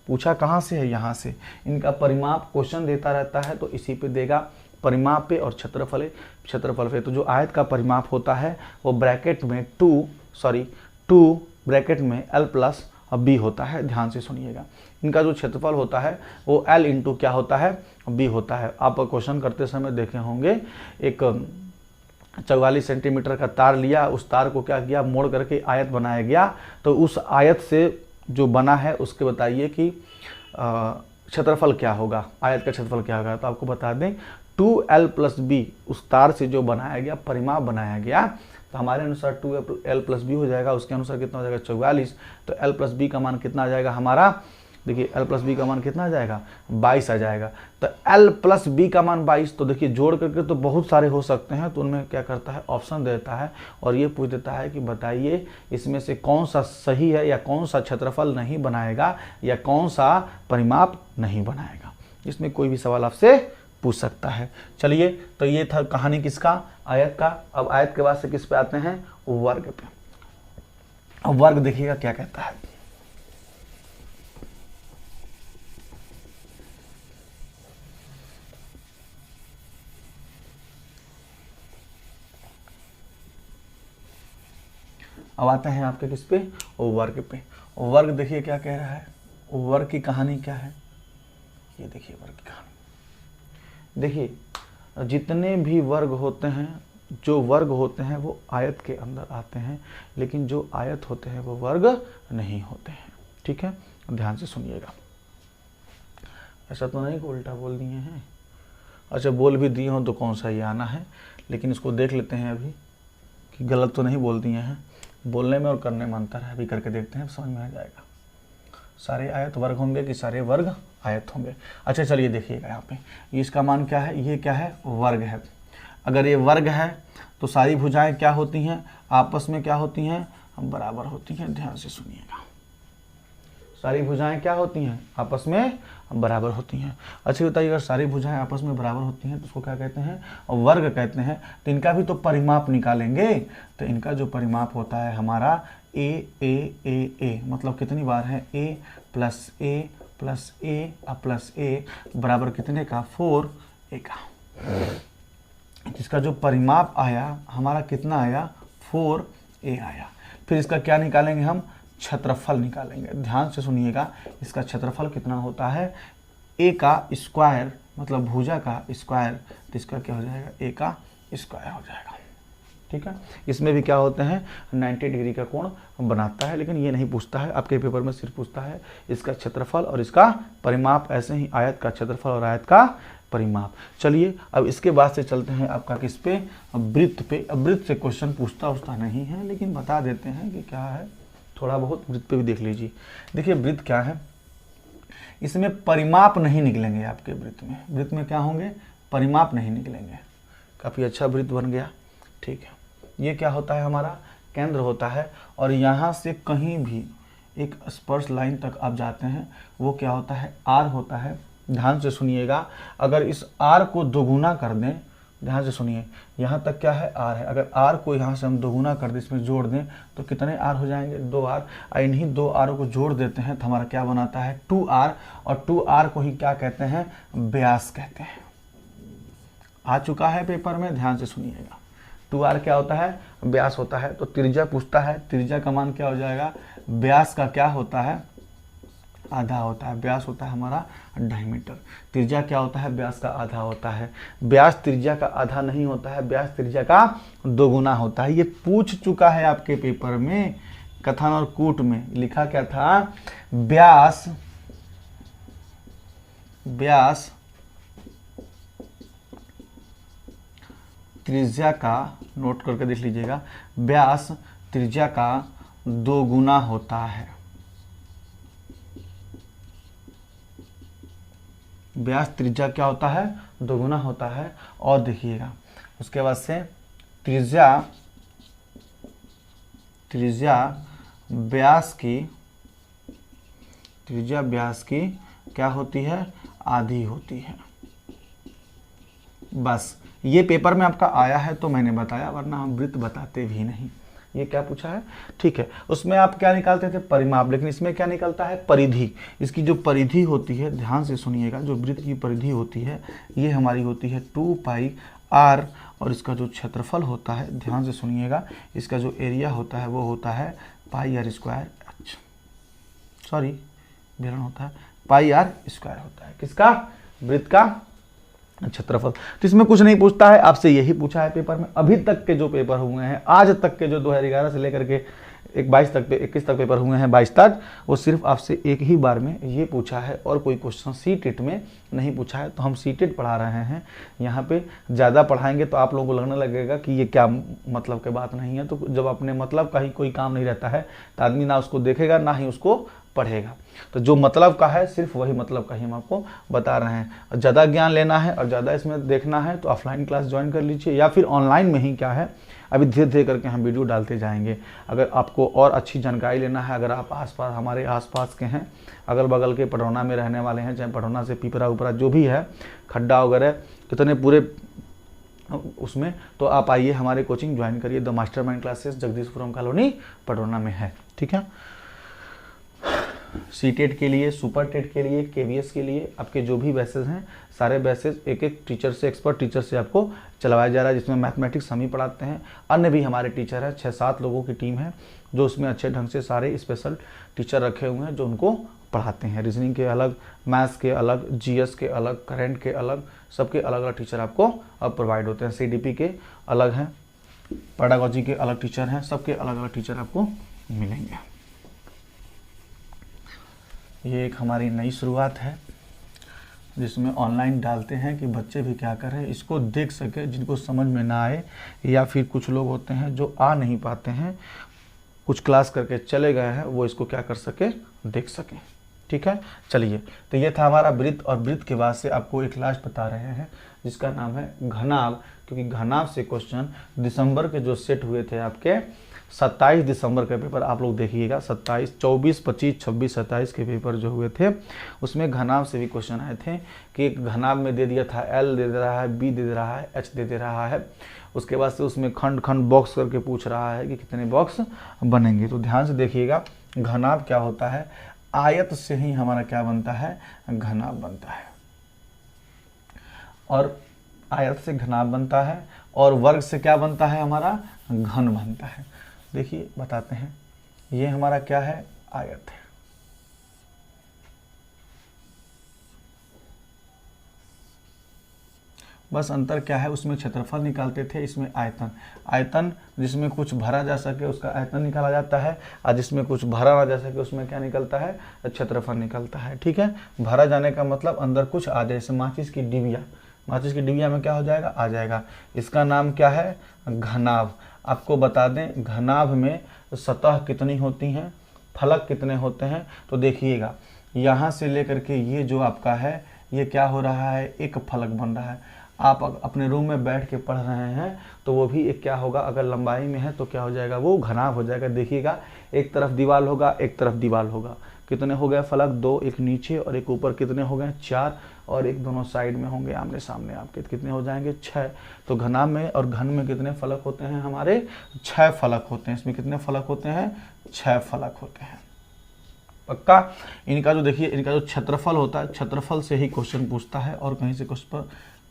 पूछा कहाँ से है, यहाँ से। इनका परिमाप क्वेश्चन देता रहता है तो इसी पे देगा, परिमाप पे और क्षेत्रफल पे। तो जो आयत का परिमाप होता है वो ब्रैकेट में 2 ब्रैकेट में L प्लस बी होता है। ध्यान से सुनिएगा। इनका जो क्षेत्रफल होता है वो L इंटू क्या होता है, बी होता है। आप क्वेश्चन करते समय देखे होंगे, एक 44 सेंटीमीटर का तार लिया, उस तार को क्या किया, मोड़ करके आयत बनाया गया। तो उस आयत से जो बना है उसके बताइए कि क्षेत्रफल क्या होगा, आयत का क्षेत्रफल क्या होगा। तो आपको बता दें 2L प्लस बी, उस तार से जो बनाया गया, परिमाप बनाया गया, तो हमारे अनुसार 2L प्लस बी हो जाएगा। उसके अनुसार कितना हो जाएगा, 44। तो L प्लस बी का मान कितना आ जाएगा हमारा, देखिए L प्लस बी का मान कितना आ जाएगा, 22 आ जाएगा। तो L प्लस बी का मान 22, तो देखिए जोड़ करके तो बहुत सारे हो सकते हैं, तो उनमें क्या करता है, ऑप्शन देता है और ये पूछ देता है कि बताइए इसमें से कौन सा सही है, या कौन सा क्षेत्रफल नहीं बनाएगा, या कौन सा परिमाप नहीं बनाएगा। इसमें कोई भी सवाल आपसे पूछ सकता है। चलिए, तो ये था कहानी किसका, आयत का। अब आयत के बाद से किस पे आते हैं, वर्ग पे। अब वर्ग देखिएगा क्या कहता है। अब आते हैं आपके किस पे, वर्ग पे। वर्ग देखिए क्या कह रहा है, वर्ग की कहानी क्या है, ये देखिए वर्ग की कहानी। देखिए जितने भी वर्ग होते हैं, जो वर्ग होते हैं वो आयत के अंदर आते हैं, लेकिन जो आयत होते हैं वो वर्ग नहीं होते हैं। ठीक है, ध्यान से सुनिएगा। ऐसा तो नहीं कि उल्टा बोल दिए हैं, अच्छा बोल भी दिए हो तो कौन सा ये आना है, लेकिन इसको देख लेते हैं अभी कि गलत तो नहीं बोल दिए हैं। बोलने में और करने में अंतर है, अभी करके देखते हैं, समझ में आ जाएगा। सारे आयत वर्ग होंगे कि सारे वर्ग आयत होंगे। अच्छा चलिए देखिएगा यहाँ पे, इसका मान क्या है, ये क्या है, वर्ग है। अगर ये वर्ग है तो सारी भुजाएं क्या होती हैं, आपस में क्या होती हैं, बराबर होती हैं। ध्यान से सुनिएगा, सारी भुजाएं क्या होती हैं, आपस में बराबर होती हैं। अच्छा बताइए, अगर सारी भुजाएं आपस में बराबर होती हैं तो उसको क्या कहते हैं, वर्ग कहते हैं। तो इनका भी तो परिमाप निकालेंगे, तो इनका जो परिमाप होता है हमारा ए, मतलब कितनी बार है, ए प्लस ए प्लस ए प्लस ए बराबर कितने का, 4a का। जिसका जो परिमाप आया हमारा कितना आया, 4a आया। फिर इसका क्या निकालेंगे हम, क्षेत्रफल निकालेंगे। ध्यान से सुनिएगा, इसका क्षेत्रफल कितना होता है, a का स्क्वायर, मतलब भुजा का स्क्वायर, तो इसका क्या हो जाएगा, a का स्क्वायर हो जाएगा। ठीक है, इसमें भी क्या होते हैं, 90 डिग्री का कोण बनाता है, लेकिन ये नहीं पूछता है आपके पेपर में, सिर्फ पूछता है इसका क्षेत्रफल और इसका परिमाप। ऐसे ही आयत का क्षेत्रफल और आयत का परिमाप। चलिए अब इसके बाद से चलते हैं आपका किस पे, वृत्त पे। अब वृत्त से क्वेश्चन पूछता नहीं है, लेकिन बता देते हैं कि क्या है, थोड़ा बहुत वृत्त पे भी देख लीजिए। देखिए वृत्त क्या है, इसमें परिमाप नहीं निकलेंगे आपके वृत्त में। वृत्त में क्या होंगे, परिमाप नहीं निकलेंगे। काफ़ी अच्छा वृत्त बन गया। ठीक है, ये क्या होता है, हमारा केंद्र होता है, और यहाँ से कहीं भी एक स्पर्श लाइन तक आप जाते हैं, वो क्या होता है, आर होता है। ध्यान से सुनिएगा, अगर इस आर को दोगुना कर दें, ध्यान से सुनिए, यहाँ तक क्या है, आर है। अगर आर को यहाँ से हम दोगुना कर दें, इसमें जोड़ दें, तो कितने आर हो जाएंगे, 2r। इन्हीं 2r को जोड़ देते हैं तो हमारा क्या बनाता है, 2r। और 2r को ही क्या कहते हैं, व्यास कहते हैं। आ चुका है पेपर में, ध्यान से सुनिएगा। 2r क्या होता है, व्यास होता है। तो त्रिज्या पूछता है, त्रिज्या का मान क्या हो जाएगा, व्यास का क्या होता है, आधा होता है। व्यास होता है हमारा 2.5 मीटर। त्रिज्या क्या होता है, व्यास का आधा होता है। व्यास त्रिज्या का आधा नहीं होता है, व्यास त्रिज्या का 2 गुना होता है। ये पूछ चुका है आपके पेपर में, कथन और कूट में लिखा क्या था, व्यास त्रिज्या का, नोट करके देख लीजिएगा, व्यास त्रिज्या का 2 गुना होता है। व्यास त्रिज्या क्या होता है, 2 गुना होता है। और देखिएगा उसके बाद से त्रिज्या व्यास की क्या होती है, आधी होती है। बस ये पेपर में आपका आया है तो मैंने बताया, वरना हम वृत्त बताते भी नहीं। ये क्या पूछा है, ठीक है। उसमें आप क्या निकालते थे, परिमाप, लेकिन इसमें क्या निकलता है, परिधि। इसकी जो परिधि होती है, ध्यान से सुनिएगा, जो वृत्त की परिधि होती है ये हमारी होती है 2πr, और इसका जो क्षेत्रफल होता है, ध्यान से सुनिएगा, इसका जो एरिया होता है वो होता है πr², सॉरी विवरण होता है πr² होता है। किसका, वृत्त का क्षेत्रफल। तो इसमें कुछ नहीं पूछता है, आपसे यही पूछा है पेपर में। अभी तक के जो पेपर हुए हैं, आज तक के जो 2011 से लेकर के 21 तक पेपर हुए हैं, 22 तक, वो सिर्फ आपसे एक ही बार में ये पूछा है और कोई क्वेश्चन सीटेट में नहीं पूछा है। तो हम सीटेट पढ़ा रहे हैं, यहाँ पे ज़्यादा पढ़ाएंगे तो आप लोगों को लगने लगेगा कि ये क्या मतलब की बात नहीं है। तो जब अपने मतलब का ही कोई काम नहीं रहता है तो आदमी ना उसको देखेगा ना ही उसको पढ़ेगा। तो जो मतलब का है सिर्फ वही मतलब का ही हम आपको बता रहे हैं। ज़्यादा ज्ञान लेना है और ज़्यादा इसमें देखना है तो ऑफलाइन क्लास ज्वाइन कर लीजिए, या फिर ऑनलाइन में ही क्या है, अभी धीरे धीरे करके हम वीडियो डालते जाएंगे। अगर आपको और अच्छी जानकारी लेना है, अगर आप आसपास, हमारे आसपास के हैं, अगल बगल के पटौना में रहने वाले हैं, चाहे पटौना से पिपरा उपरा जो भी है, खड्डा वगैरह कितने पूरे उसमें, तो आप आइए हमारे कोचिंग ज्वाइन करिए। The mastermind classes Jagdishpuram colony Patauna में है, ठीक है। सीटेट के लिए, सुपर टेट के लिए, केवीएस के लिए आपके जो भी बैसेज हैं, सारे बैसेज एक एक टीचर से, एक्सपर्ट टीचर से आपको चलवाया जा रहा है, जिसमें मैथमेटिक्स हम ही पढ़ाते हैं। अन्य भी हमारे टीचर हैं, 6-7 लोगों की टीम है जो उसमें अच्छे ढंग से सारे स्पेशल टीचर रखे हुए हैं जो उनको पढ़ाते हैं। रीजनिंग के अलग, मैथ्स के अलग, जीएस के अलग, करंट के अलग, सबके अलग अलग टीचर आपको अब प्रोवाइड होते हैं। सीडीपी के अलग हैं, पेडागोजी के अलग टीचर हैं, सबके अलग अलग टीचर आपको मिलेंगे। ये एक हमारी नई शुरुआत है जिसमें ऑनलाइन डालते हैं कि बच्चे भी क्या करें, इसको देख सके, जिनको समझ में ना आए, या फिर कुछ लोग होते हैं जो आ नहीं पाते हैं, कुछ क्लास करके चले गए हैं, वो इसको क्या कर सके, देख सकें, ठीक है। चलिए, तो ये था हमारा वृत्त, और वृत्त के बाद से आपको एक लास्ट बता रहे हैं जिसका नाम है घनाभ, क्योंकि घनाभ से क्वेश्चन दिसंबर के जो सेट हुए थे आपके 27 दिसंबर का पेपर आप लोग देखिएगा, 27, 24, 25, 26, 27 के पेपर जो हुए थे उसमें घनाभ से भी क्वेश्चन आए थे कि घनाभ में दे दिया था L दे दे रहा है, B दे दे रहा है, H दे दे रहा है। उसके बाद से उसमें खंड खंड बॉक्स करके पूछ रहा है कि कितने बॉक्स बनेंगे। तो ध्यान से देखिएगा, घनाभ क्या होता है, आयत से ही हमारा क्या बनता है, घनाभ बनता है, और आयत से घनाभ बनता है, और वर्ग से क्या बनता है, हमारा घन बनता है। देखिए बताते हैं, ये हमारा क्या है, आयत है, बस अंतर क्या है, उसमें क्षेत्रफल निकालते थे, इसमें आयतन। आयतन जिसमें कुछ भरा जा सके उसका आयतन निकाला जाता है, और जिसमें कुछ भरा ना जा सके उसमें क्या निकलता है, क्षेत्रफल निकलता है, ठीक है। भरा जाने का मतलब अंदर कुछ आ जाए, जैसे माचिस की डिबिया, माचिस की डिबिया में क्या हो जाएगा, आ जाएगा। इसका नाम क्या है, घनाभ। आपको बता दें घनाभ में सतह कितनी होती हैं, फलक कितने होते हैं, तो देखिएगा यहाँ से लेकर के ये जो आपका है ये क्या हो रहा है, एक फलक बन रहा है। आप अपने रूम में बैठ के पढ़ रहे हैं तो वो भी एक क्या होगा, अगर लंबाई में है तो क्या हो जाएगा, वो घनाभ हो जाएगा। देखिएगा एक तरफ दीवार होगा, एक तरफ दीवार होगा, कितने हो गए फलक, 2, एक नीचे और एक ऊपर, कितने हो गए, 4, और एक दोनों साइड में होंगे आमने सामने आपके, कितने हो जाएंगे, 6। तो घनाभ में और घन में कितने फलक होते हैं, हमारे 6 फलक होते हैं। इसमें कितने फलक होते हैं, 6 फलक होते हैं, पक्का। इनका जो देखिए, इनका जो क्षेत्रफल होता है, क्षेत्रफल से ही क्वेश्चन पूछता है और कहीं से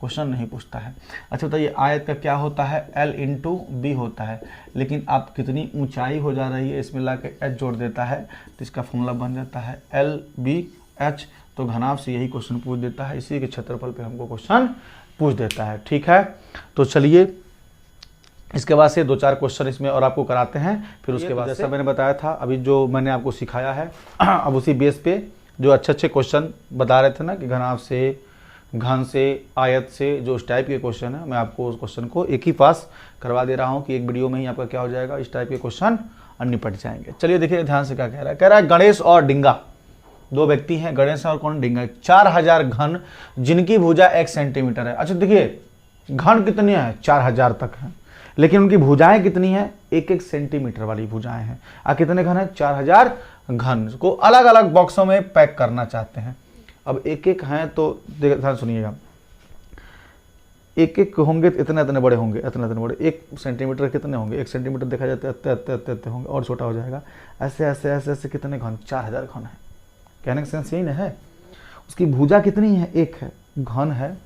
क्वेश्चन नहीं पूछता है। अच्छा बताइए आयत का क्या होता है, L इंटू बी होता है, लेकिन आप कितनी ऊंचाई हो जा रही है इसमें ला के H जोड़ देता है तो इसका फॉर्मूला बन जाता है LBH। तो घनाभ से यही क्वेश्चन पूछ देता है, इसी के क्षेत्रफल पे हमको क्वेश्चन पूछ देता है। ठीक है, तो चलिए इसके बाद से 2-4 क्वेश्चन इसमें और आपको कराते हैं, फिर उसके बाद जैसा मैंने बताया था अभी जो मैंने आपको सिखाया है अब उसी बेस पे जो अच्छे क्वेश्चन बता रहे थे ना कि घनाभ से, घन से, आयत से, जो इस टाइप के क्वेश्चन है मैं आपको उस क्वेश्चन को एक ही पास करवा दे रहा हूँ कि एक वीडियो में ही आपका क्या हो जाएगा, इस टाइप के क्वेश्चन निपट जाएंगे। चलिए देखिए ध्यान से क्या कह रहा है गणेश और डिंगा, 2 व्यक्ति हैं, गणेश और कौन, डिंगा। 4000 घन जिनकी भुजा 1 सेंटीमीटर है। अच्छा देखिए घन कितनी है, 4000 तक है, लेकिन उनकी भुजाएं कितनी हैं, 1-1 सेंटीमीटर वाली भुजाएं हैं। कितने घन है, 4000 घन को अलग अलग बॉक्सों में पैक करना चाहते हैं। अब एक हैं तो ध्यान सुनिएगा, एक होंगे तो इतने बड़े होंगे, इतने बड़े। 1 सेंटीमीटर कितने होंगे, 1 सेंटीमीटर देखा जाता है इतने होंगे, और छोटा हो जाएगा ऐसे ऐसे ऐसे ऐसे। कितने घन, 4000 घन है। कहने का सेंस यही ना है। उसकी भुजा कितनी है, 1 है, घन है।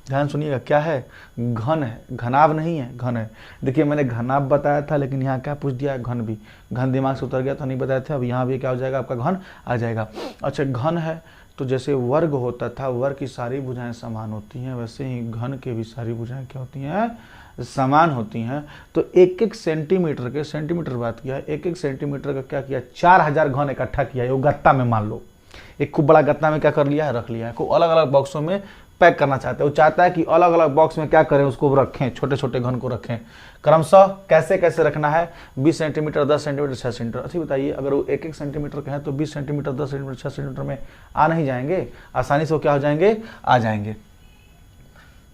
ध्यान सुनिएगा क्या है, घन है, घनाभ नहीं है, घन है। देखिए मैंने घनाभ बताया था, लेकिन यहाँ क्या पूछ दिया है, घन भी। घन दिमाग से उतर गया तो नहीं बताया था, अब यहाँ भी क्या हो जाएगा आपका, घन आ जाएगा। अच्छा घन है तो जैसे वर्ग होता था, वर्ग की सारी भुजाएं समान होती हैं, वैसे ही घन के भी सारी भुजाएं क्या होती हैं, समान होती हैं। तो 1-1 सेंटीमीटर के, सेंटीमीटर बात किया है, 1-1 सेंटीमीटर का क्या किया, 4000 घन इकट्ठा किया है। वो गत्ता में मान लो एक खूब बड़ा गत्ता में क्या कर लिया है, रख लिया है। को अलग अलग बॉक्सों में पैक करना चाहते हैं। वो चाहता है कि अलग अलग बॉक्स में क्या करें, उसको रखें, छोटे छोटे घन को रखें। क्रमशः कैसे कैसे रखना है, 20 सेंटीमीटर, 10 सेंटीमीटर, 6 सेंटीमीटर। अच्छा बताइए अगर वो 1-1 सेंटीमीटर के हैं तो 20 सेंटीमीटर, 10 सेंटीमीटर, 6 सेंटीमीटर में आ नहीं जाएंगे, आसानी से वो क्या हो जाएंगे, आ जाएंगे।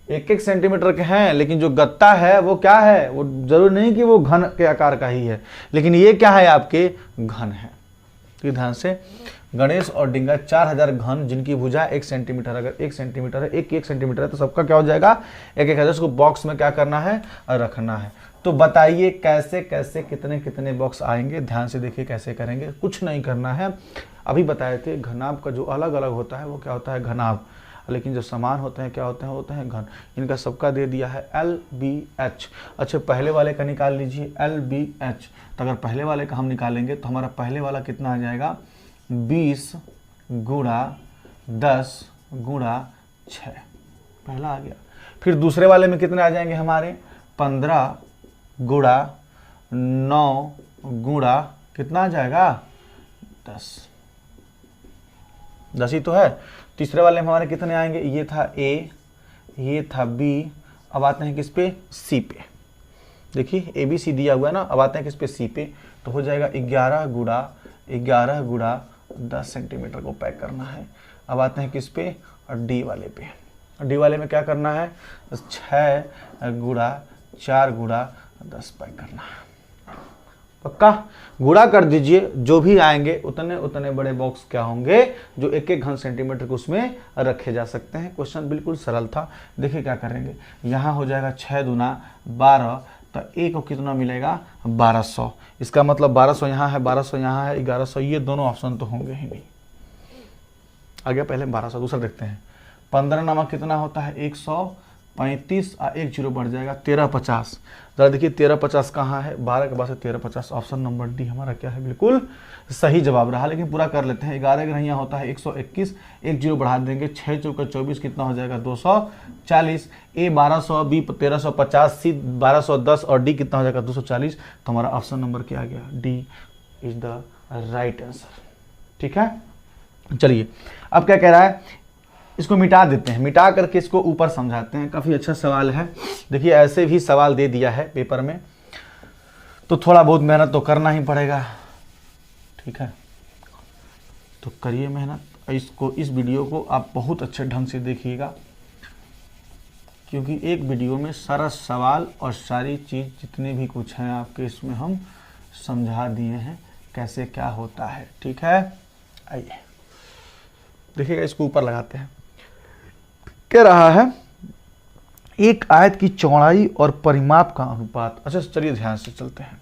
1-1 सेंटीमीटर के हैं, लेकिन जो गत्ता है वो क्या है, वो जरूर नहीं कि वो घन के आकार का ही है, लेकिन ये क्या है, आपके घन है। तो ध्यान से, गणेश और डिंगा 4000 घन जिनकी भुजा 1 सेंटीमीटर, अगर 1 सेंटीमीटर है, 1 सेंटीमीटर है तो सबका क्या हो जाएगा, 1-1 हजार। उसको बॉक्स में क्या करना है, रखना है। तो बताइए कैसे कैसे कितने कितने बॉक्स आएंगे। ध्यान से देखिए कैसे करेंगे, कुछ नहीं करना है। अभी बताए थे घनाभ का जो अलग अलग होता है वो क्या होता है, घनाभ, लेकिन जो समान होते हैं क्या होते हैं, होते हैं घन। इनका सबका दे दिया है LBH। अच्छा पहले वाले का निकाल लीजिए LBH। तो अगर पहले वाले का हम निकालेंगे तो हमारा पहले वाला कितना आ जाएगा, 20 गुणा 10 गुणा 6, पहला आ गया। फिर दूसरे वाले में कितने आ जाएंगे हमारे, 15 गुणा 9 गुणा कितना आ जाएगा, 10 ही तो है। तीसरे वाले में हमारे कितने आएंगे, ये था A, ये था B, अब आते हैं किस पे, C पे। देखिए ABC दिया हुआ है ना, अब आते हैं किस पे, C पे। तो हो जाएगा 11 गुणा 10 सेंटीमीटर को पैक करना है। अब आते हैं किस पे, D वाले पे। D वाले में क्या करना है, 6 गुणा 4 गुणा 10 पैक करना है। पक्का गुणा कर दीजिए, जो भी आएंगे उतने उतने बड़े बॉक्स क्या होंगे, जो 1-1 घन सेंटीमीटर को उसमें रखे जा सकते हैं। क्वेश्चन बिल्कुल सरल था। देखिए क्या करेंगे, यहाँ हो जाएगा 6 दूना 12, तो A को कितना मिलेगा, 1200। इसका मतलब 1200 यहाँ है, 1200 यहाँ है, 1100, ये दोनों ऑप्शन तो होंगे ही नहीं। आ गया पहले 1200, दूसरा देखते हैं। 15 नमक कितना होता है, 135, 1 जीरो बढ़ जाएगा 1350। जरा देखिए 1350 कहाँ है, 12 के बाद से 1350, ऑप्शन नंबर डी हमारा क्या है, बिल्कुल सही जवाब रहा। लेकिन पूरा कर लेते हैं। 11 का यहाँ होता है 121, 1 जीरो बढ़ा देंगे, 6 चौका 24 कितना हो जाएगा, 240। A 1200, B 1350, C 1210 और D कितना हो जाएगा, 240। तो हमारा ऑप्शन नंबर क्या आ गया, D is the right answer. ठीक है, चलिए अब क्या कह रहा है, इसको मिटा देते हैं, मिटा करके इसको ऊपर समझाते हैं। काफ़ी अच्छा सवाल है। देखिए ऐसे भी सवाल दे दिया है पेपर में, तो थोड़ा बहुत मेहनत तो करना ही पड़ेगा। ठीक है, तो करिए मेहनत। इसको, इस वीडियो को आप बहुत अच्छे ढंग से देखिएगा, क्योंकि एक वीडियो में सारा सवाल और सारी चीज़ जितने भी कुछ हैं आपके इसमें हम समझा दिए हैं कैसे क्या होता है। ठीक है, आइए देखिएगा, इसको ऊपर लगाते हैं। कह रहा है एक आयत की चौड़ाई और परिमाप का अनुपात। अच्छा चलिए ध्यान से चलते हैं।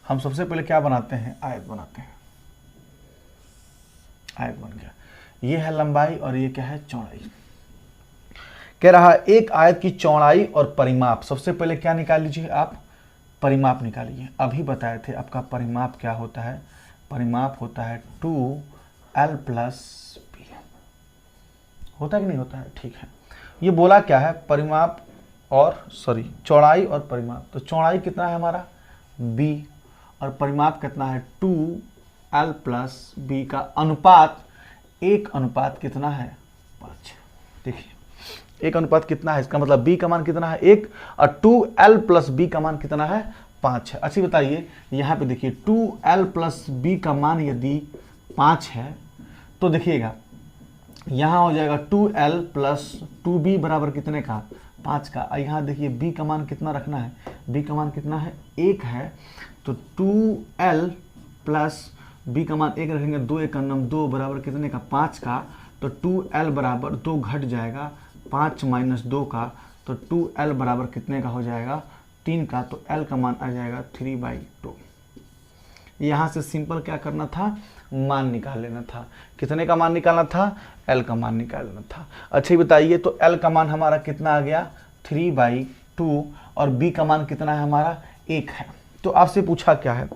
हम सबसे पहले क्या बनाते हैं, आयत बनाते हैं। आयत बन गया, ये है लंबाई और ये क्या है, चौड़ाई। कह रहा है एक आयत की चौड़ाई और परिमाप। सबसे पहले क्या निकाल लीजिए आप, परिमाप निकालिए। अभी बताए थे आपका परिमाप क्या होता है, परिमाप होता है 2l प्लस b। होता है कि नहीं होता है, ठीक है। ये बोला क्या है, परिमाप और चौड़ाई और परिमाप। तो चौड़ाई कितना है हमारा b और परिमाप कितना है 2l प्लस b का अनुपात 1 कितना है 5। देखिए 1 कितना है, इसका मतलब b का मान कितना है 1 और 2l प्लस b का मान कितना है 5 है। अच्छी बताइए यहाँ पे देखिए 2l प्लस b का मान यदि 5 है तो देखिएगा यहाँ हो जाएगा 2l प्लस 2b बराबर कितने का 5 का। यहाँ देखिए b का मान कितना रखना है, b का मान कितना है 1 है, तो 2l प्लस b का मान 1 रखेंगे, 2 1 2 बराबर कितने का 5 का, तो 2l बराबर 2 घट जाएगा 5 माइनस 2 का, तो 2l बराबर कितने का हो जाएगा 3 का, तो l का मान आ जाएगा 3/2। यहाँ से सिंपल क्या करना था, मान निकाल लेना था। कितने का मान निकालना था, l का मान निकाल लेना था। अच्छा बताइए तो l का मान हमारा कितना आ गया 3/2 और b का मान कितना है हमारा 1 है। तो आपसे पूछा क्या है,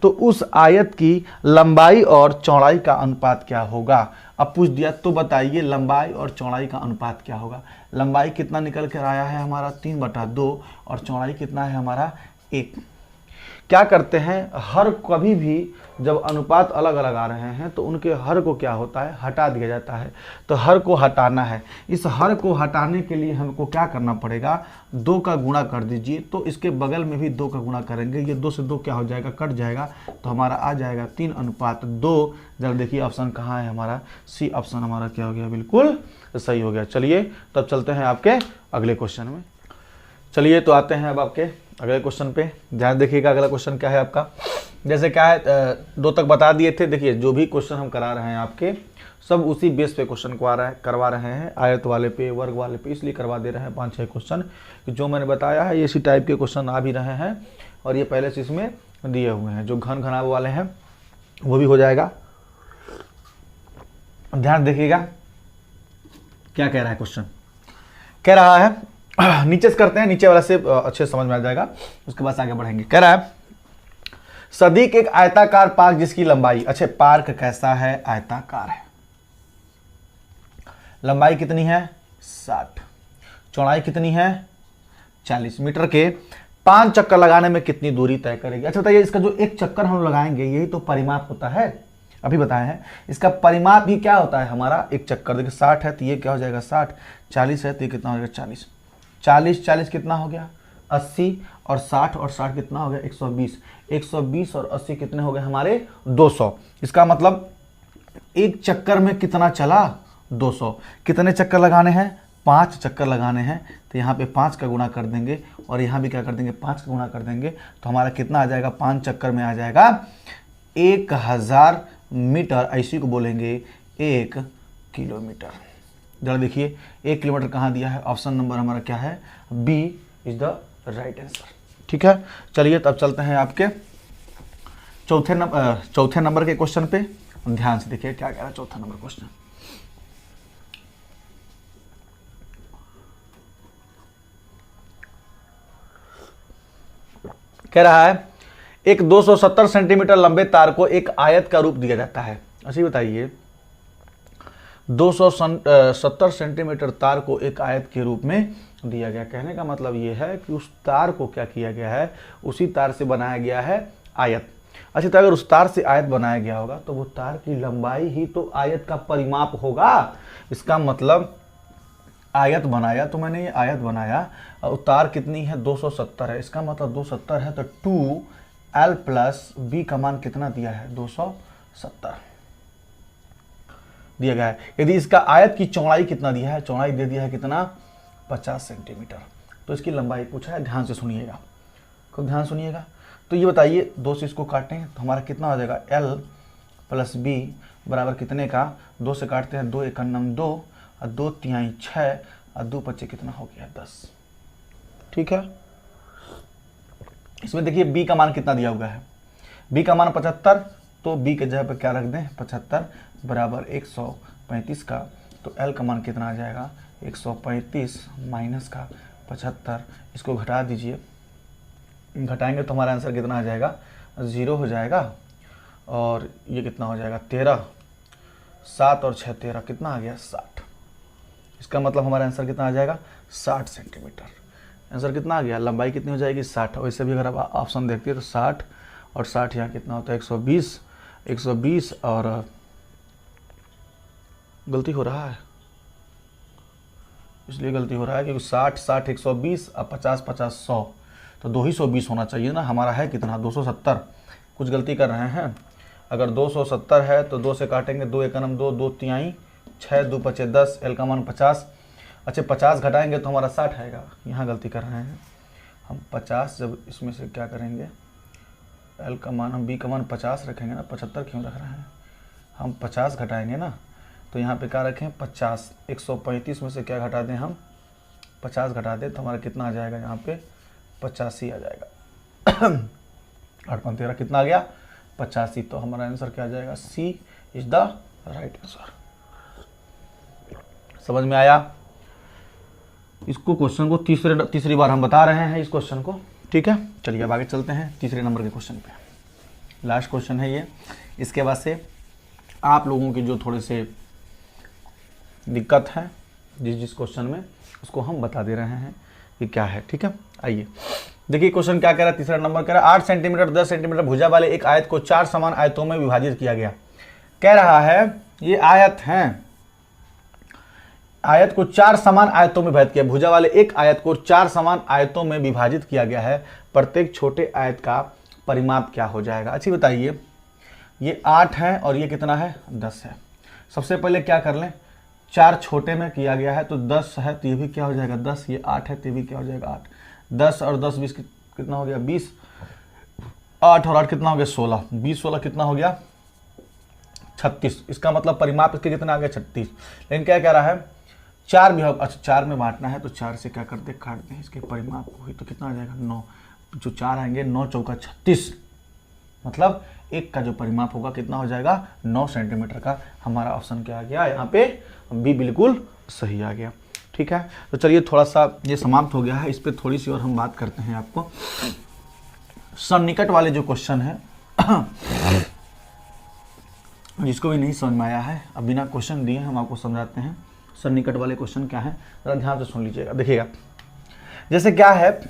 तो उस आयत की लंबाई और चौड़ाई का अनुपात क्या होगा। अब पूछ दिया तो बताइए लंबाई और चौड़ाई का अनुपात क्या होगा। लंबाई कितना निकल कर आया है हमारा 3/2 और चौड़ाई कितना है हमारा 1। क्या करते हैं, हर कभी भी जब अनुपात अलग अलग आ रहे हैं तो उनके हर को क्या होता है हटा दिया जाता है। तो हर को हटाना है, इस हर को हटाने के लिए हमको क्या करना पड़ेगा 2 का गुणा कर दीजिए, तो इसके बगल में भी 2 का गुणा करेंगे, ये 2 से 2 क्या हो जाएगा कट जाएगा, तो हमारा आ जाएगा 3/2। जब देखिए ऑप्शन कहाँ है हमारा, सी ऑप्शन हमारा क्या हो गया बिल्कुल सही हो गया। चलिए तब चलते हैं आपके अगले क्वेश्चन में। चलिए तो आते हैं अब आपके अगले क्वेश्चन पे, ध्यान देखिएगा। अगला क्वेश्चन क्या है आपका, जैसे क्या है 2 तक बता दिए थे। देखिए जो भी क्वेश्चन हम करा रहे हैं आपके सब उसी बेस पे क्वेश्चन को करवा रहे हैं, आयत वाले पे वर्ग वाले पे, इसलिए करवा दे रहे हैं 5-6 क्वेश्चन। जो मैंने बताया है इसी टाइप के क्वेश्चन आ भी रहे हैं और ये पहले से इसमें दिए हुए हैं। जो घन घनाभ वाले हैं वो भी हो जाएगा। ध्यान देखिएगा क्या कह रहा है क्वेश्चन, कह रहा है नीचे से करते हैं, नीचे वाला से अच्छे समझ में आ जाएगा, उसके बाद आगे बढ़ेंगे। कह रहा है सदीक एक आयताकार पार्क जिसकी लंबाई, अच्छे पार्क कैसा है आयताकार है, लंबाई कितनी है 60, चौड़ाई कितनी है 40 मीटर के 5 चक्कर लगाने में कितनी दूरी तय करेगी। अच्छा बताइए इसका जो एक चक्कर हम लगाएंगे यही तो परिमाप होता है, अभी बताए हैं। इसका परिमाप ही क्या होता है हमारा एक चक्कर। देखिए 60 है तो ये क्या हो जाएगा 60, 40 है तो ये कितना हो जाएगा 40, 40 कितना हो गया 80 और 60 और 60 कितना हो गया 120, 120 और 80 कितने हो गए हमारे 200। इसका मतलब एक चक्कर में कितना चला 200। कितने चक्कर लगाने हैं 5 चक्कर लगाने हैं, तो यहाँ पे 5 का गुणा कर देंगे और यहाँ भी क्या कर देंगे 5 का गुणा कर देंगे, तो हमारा कितना आ जाएगा 5 चक्कर में आ जाएगा 1000 मीटर, ऐसी को बोलेंगे 1 किलोमीटर। जरा देखिए 1 किलोमीटर कहाँ दिया है, ऑप्शन नंबर हमारा क्या है B is the right answer. ठीक है चलिए तब चलते हैं आपके चौथे नंबर के क्वेश्चन पे। ध्यान से देखिए क्या कह रहा है चौथा नंबर क्वेश्चन। कह रहा है एक 270 सेंटीमीटर लंबे तार को एक आयत का रूप दिया जाता है। अच्छा बताइए 270 सेंटीमीटर तार को एक आयत के रूप में दिया गया। कहने का मतलब ये है कि उस तार को क्या किया गया है, उसी तार से बनाया गया है आयत। अच्छा तो अगर उस तार से आयत बनाया गया होगा तो वो तार की लंबाई ही तो आयत का परिमाप होगा। इसका मतलब आयत बनाया तो मैंने ये आयत बनाया और तार कितनी है 270 है, इसका मतलब 270 है तो 2l प्लस b का मान कितना दिया है 270 दिया गया है। यदि इसका आयत की चौड़ाई कितना दिया है, चौड़ाई दे दिया है कितना 50 सेंटीमीटर, तो इसकी लंबाई पूछा है। ध्यान से सुनिएगा, खूब ध्यान सुनिएगा। तो ये बताइए 2 से इसको काटें तो हमारा कितना हो जाएगा l प्लस b बराबर कितने का, 2 से काटते हैं 2 एकम 2 और 2 तिहाई 6 और 2 पच्चे कितना हो गया 10। ठीक है इसमें देखिए b का मान कितना दिया हुआ है, b का मान 75, तो b के जगह पर क्या रख दें 75 बराबर 135 का, तो l का मान कितना आ जाएगा 135 माइनस का 75, इसको घटा दीजिए, घटाएंगे तो हमारा आंसर कितना आ जाएगा, 0 हो जाएगा। और ये कितना हो जाएगा, 13, 7 और 6 13, कितना आ गया 60। इसका मतलब हमारा आंसर कितना आ जाएगा, 60 सेंटीमीटर। आंसर कितना आ गया, लंबाई कितनी हो जाएगी 60। वैसे भी अगर आप ऑप्शन देखते हैं तो 60 और 60 यहाँ कितना होता है 120 और गलती हो रहा है, इसलिए गलती हो रहा है क्योंकि 60 60 120 और 50 50 100, तो 2 ही 120 होना चाहिए ना। हमारा है कितना 270, कुछ गलती कर रहे हैं। अगर 270 है तो 2 से काटेंगे, 2 एकम 2, 2 तिहाई, 6 2 5 10, एल का मान 50। अच्छा 50 घटाएंगे तो हमारा 60 आएगा, यहाँ गलती कर रहे हैं हम। 50 जब इसमें से क्या करेंगे, एल का मान हम बी का मान 50 रखेंगे ना, 75 क्यों रख रहे हैं हम, 50 घटाएंगे ना तो यहाँ पे क्या रखें 50। 135 में से क्या घटा दें हम, 50 घटा दें तो हमारा कितना आ जाएगा, यहाँ पे 85 आ जाएगा। 8 5 13 कितना आ गया 85। तो हमारा आंसर क्या आ जाएगा, सी इज द राइट आंसर। समझ में आया। इसको क्वेश्चन को तीसरी बार हम बता रहे हैं इस क्वेश्चन को, ठीक है। चलिए अब आगे चलते हैं तीसरे नंबर के क्वेश्चन पे। लास्ट क्वेश्चन है ये। इसके बाद से आप लोगों की जो थोड़े से दिक्कत है जिस क्वेश्चन में, उसको हम बता दे रहे हैं कि क्या है, ठीक है। आइए देखिए क्वेश्चन क्या कह रहा है। तीसरा नंबर कह रहा है 8 सेंटीमीटर 10 सेंटीमीटर भुजा वाले एक आयत को 4 समान आयतों में विभाजित किया गया। कह रहा है ये आयत हैं, आयत को 4 समान आयतों में विभाजित किया, भुजा वाले एक आयत को 4 समान आयतों में विभाजित किया गया है। प्रत्येक छोटे आयत का परिमाप क्या हो जाएगा। अच्छी बताइए, ये 8 है और ये कितना है 10 है। सबसे पहले क्या कर लें, 4 छोटे में किया गया है तो 10 है तो ये भी क्या हो जाएगा 10, ये 8 है तो ये भी क्या हो जाएगा 8। 10 और 10 20 कितना हो गया 20, 8 और 8 कितना हो गया 16, 20 16 कितना हो गया 36। इसका मतलब परिमाप इसके कितना आ गया 36। लेकिन क्या कह रहा है 4 भी, अच्छा 4 में बांटना है तो 4 से क्या करते काट दें इसके परिमाप को ही, तो कितना आ जाएगा 9। जो 4 आएंगे 9 चौका 36, मतलब एक का जो परिमाप होगा कितना हो जाएगा 9 सेंटीमीटर का। हमारा ऑप्शन क्या आ गया यहाँ पे, बी बिल्कुल सही आ गया, ठीक है। तो चलिए थोड़ा सा ये समाप्त हो गया है, इस पर थोड़ी सी और हम बात करते हैं। आपको सन्निकट वाले जो क्वेश्चन है जिसको भी नहीं समझ में आया है, अब बिना क्वेश्चन दिए हम आपको समझाते हैं सन्निकट वाले क्वेश्चन क्या है, जरा ध्यान से सुन लीजिएगा। देखिएगा जैसे क्या है,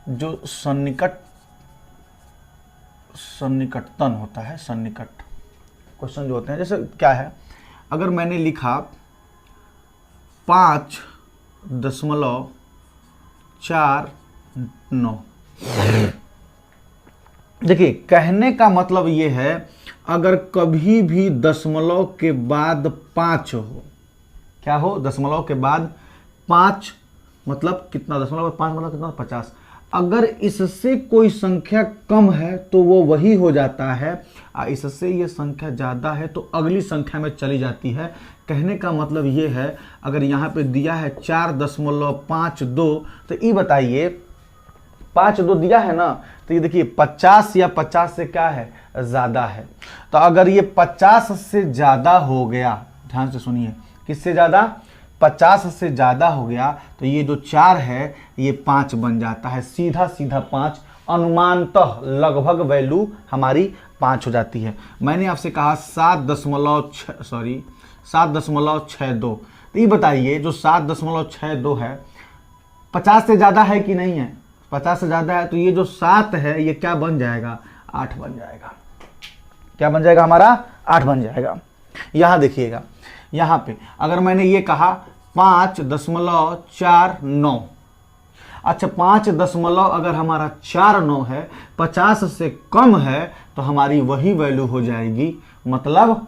जो सन्निकटन होता है, सन्निकट क्वेश्चन जो होते हैं, जैसे क्या है, अगर मैंने लिखा 5.49, देखिए कहने का मतलब ये है अगर कभी भी दशमलव के बाद 5 हो, क्या हो दशमलव के बाद 5 मतलब कितना, दशमलव 5 मतलब कितना 50। अगर इससे कोई संख्या कम है तो वो वही हो जाता है, और इससे ये संख्या ज़्यादा है तो अगली संख्या में चली जाती है। कहने का मतलब ये है अगर यहाँ पे दिया है 4.52, तो ये बताइए 5.2 दिया है ना, तो ये देखिए 50 या 50 से क्या है ज़्यादा है। तो अगर ये 50 से ज़्यादा हो गया, ध्यान से सुनिए, किससे ज़्यादा 50 से ज़्यादा हो गया, तो ये जो 4 है ये 5 बन जाता है, सीधा सीधा 5, अनुमानतः लगभग वैल्यू हमारी 5 हो जाती है। मैंने आपसे कहा 7.62, तो ये बताइए जो 7.62 है 50 से ज़्यादा है कि नहीं है, 50 से ज़्यादा है, तो ये जो 7 है ये क्या बन जाएगा 8 बन जाएगा। क्या बन जाएगा हमारा 8 बन जाएगा। यहाँ देखिएगा, यहाँ पे अगर मैंने ये कहा 5.49, अच्छा 5 अगर हमारा 49 है, 50 से कम है तो हमारी वही वैल्यू हो जाएगी, मतलब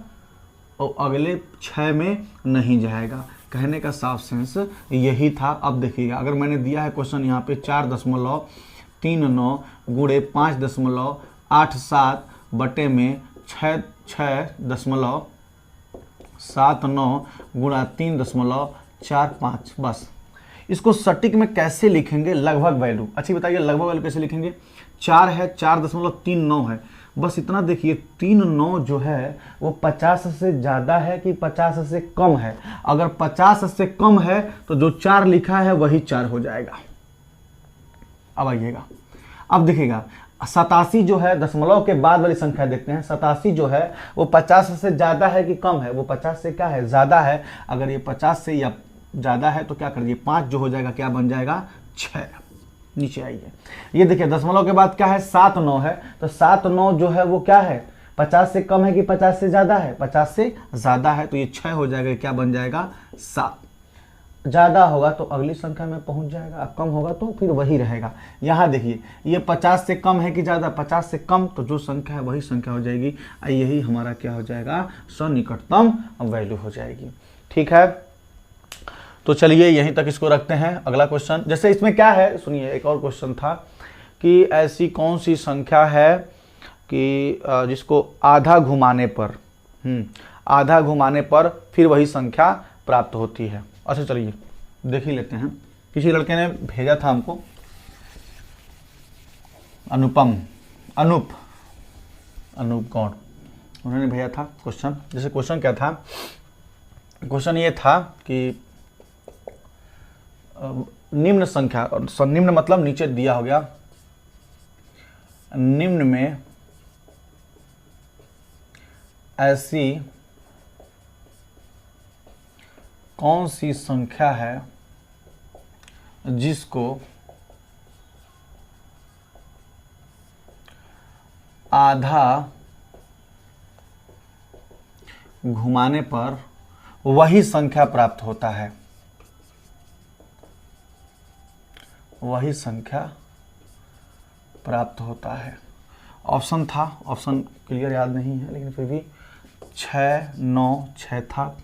अगले 6 में नहीं जाएगा। कहने का साफ सेंस यही था। अब देखिएगा अगर मैंने दिया है क्वेश्चन यहाँ पे 4.39 गुणे 5.87 बटे में 6.79 गुणा 3.45, बस। इसको सटीक में कैसे लिखेंगे, लगभग वैल्यू। अच्छी बताइए लगभग वैल्यू कैसे लिखेंगे, 4 है 4.39 है, बस इतना देखिए 3 9 जो है वो 50 से ज़्यादा है कि 50 से कम है। अगर 50 से कम है तो जो 4 लिखा है वही 4 हो जाएगा। अब आइएगा, अब देखिएगा 87 जो है दशमलव के बाद वाली संख्या देखते हैं। 87 जो है वो 50 से ज़्यादा है कि कम है? वो 50 से क्या है? ज़्यादा है। अगर ये 50 से या ज़्यादा है तो क्या करिए 5 जो हो जाएगा क्या बन जाएगा? 6। नीचे आइए, ये देखिए दशमलव के बाद क्या है? 7 9 है। तो 7 9 जो है वो क्या है? 50 से कम है कि 50 से ज़्यादा है? 50 से ज़्यादा है, तो ये 6 हो जाएगा। क्या बन जाएगा? 7। ज़्यादा होगा तो अगली संख्या में पहुंच जाएगा, अब कम होगा तो फिर वही रहेगा। यहाँ देखिए ये 50 से कम है कि ज़्यादा? 50 से कम, तो जो संख्या है वही संख्या हो जाएगी। यही हमारा क्या हो जाएगा? सन्निकटतम वैल्यू हो जाएगी। ठीक है, तो चलिए यहीं तक इसको रखते हैं। अगला क्वेश्चन, जैसे इसमें क्या है सुनिए, एक और क्वेश्चन था कि ऐसी कौन सी संख्या है कि जिसको आधा घुमाने पर आधा घुमाने पर फिर वही संख्या प्राप्त होती है। अच्छा चलिए देख ही लेते हैं। किसी लड़के ने भेजा था हमको, अनूप गौड़, उन्होंने भेजा था क्वेश्चन। जैसे क्वेश्चन क्या था? क्वेश्चन ये था कि निम्न संख्या, निम्न मतलब नीचे दिया हो गया, निम्न में ऐसी कौन सी संख्या है जिसको आधा घुमाने पर वही संख्या प्राप्त होता है? वही संख्या प्राप्त होता है। ऑप्शन था, ऑप्शन क्लियर याद नहीं है लेकिन फिर भी 6 9 6 था।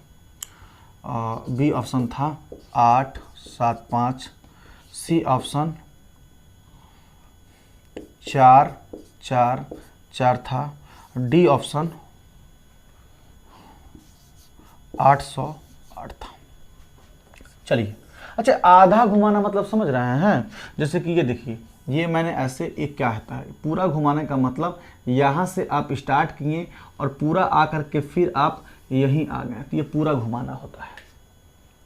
बी ऑप्शन था 8 7 5। सी ऑप्शन 4 4 4 था। डी ऑप्शन 808 था। चलिए, अच्छा आधा घुमाना मतलब समझ रहे हैं? जैसे कि ये देखिए, ये मैंने ऐसे एक क्या होता है पूरा घुमाने का मतलब यहाँ से आप स्टार्ट किए और पूरा आकर के फिर आप यहीं आ गए, तो ये पूरा घुमाना होता है।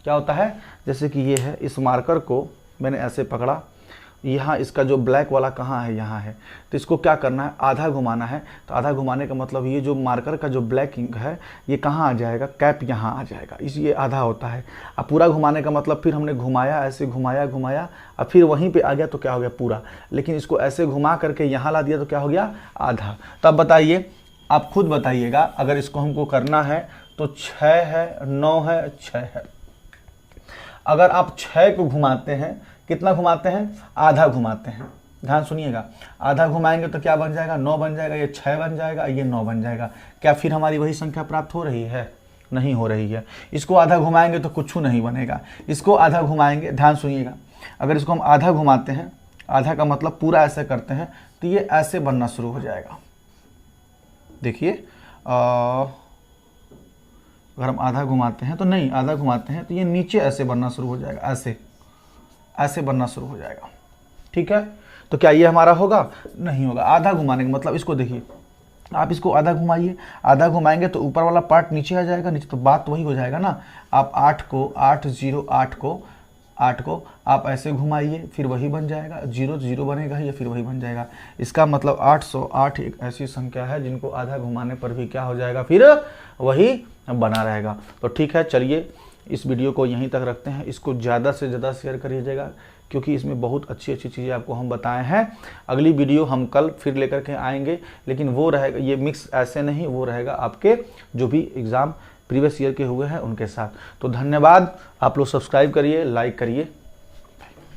क्या होता है? जैसे कि ये है, इस मार्कर को मैंने ऐसे पकड़ा, यहाँ इसका जो ब्लैक वाला कहाँ है? यहाँ है। तो इसको क्या करना है? आधा घुमाना है। तो आधा घुमाने का मतलब ये जो मार्कर का जो ब्लैक इंक है ये कहाँ आ जाएगा? कैप यहाँ आ जाएगा, इस ये आधा होता है। अब पूरा घुमाने का मतलब फिर हमने घुमाया, ऐसे घुमाया और फिर वहीं पे आ गया तो क्या हो गया? पूरा। लेकिन इसको ऐसे घुमा करके यहाँ ला दिया तो क्या हो गया? आधा। तो अब बताइए, आप खुद बताइएगा, अगर इसको हमको करना है तो 6 है 9 है 6 है। अगर आप 6 को घुमाते हैं, कितना घुमाते हैं? आधा घुमाते हैं। ध्यान सुनिएगा, आधा घुमाएंगे तो क्या बन जाएगा? 9 बन जाएगा। ये 6 बन जाएगा, ये 9 बन जाएगा। क्या फिर हमारी वही संख्या प्राप्त हो रही है? नहीं हो रही है। इसको आधा घुमाएंगे तो कुछ नहीं बनेगा। इसको आधा घुमाएंगे, ध्यान सुनिएगा, अगर इसको हम आधा घुमाते हैं, आधा का मतलब पूरा ऐसे करते हैं तो ये ऐसे बनना शुरू हो जाएगा। देखिए अगर हम आधा घुमाते हैं तो नहीं, आधा घुमाते हैं तो ये नीचे ऐसे बनना शुरू हो जाएगा, ऐसे बनना शुरू हो जाएगा। ठीक है, तो क्या ये हमारा होगा? नहीं होगा। आधा घुमाने का मतलब, इसको देखिए, आप इसको आधा घुमाइए, आधा घुमाएंगे तो ऊपर वाला पार्ट नीचे आ जाएगा, नीचे तो बात वही हो जाएगा ना। आप 8 को आप ऐसे घुमाइए, फिर वही बन जाएगा, 0 0 बनेगा, या फिर वही बन जाएगा। इसका मतलब 808 एक ऐसी संख्या है जिनको आधा घुमाने पर भी क्या हो जाएगा? फिर वही बना रहेगा। तो ठीक है, चलिए इस वीडियो को यहीं तक रखते हैं। इसको ज़्यादा से ज़्यादा शेयर करिएगा क्योंकि इसमें बहुत अच्छी चीज़ें आपको हम बताए हैं। अगली वीडियो हम कल फिर लेकर के आएंगे, लेकिन वो रहेगा, ये मिक्स ऐसे नहीं, वो रहेगा आपके जो भी एग्ज़ाम प्रीवियस ईयर के हुए हैं उनके साथ। तो धन्यवाद, आप लोग सब्सक्राइब करिए, लाइक करिए।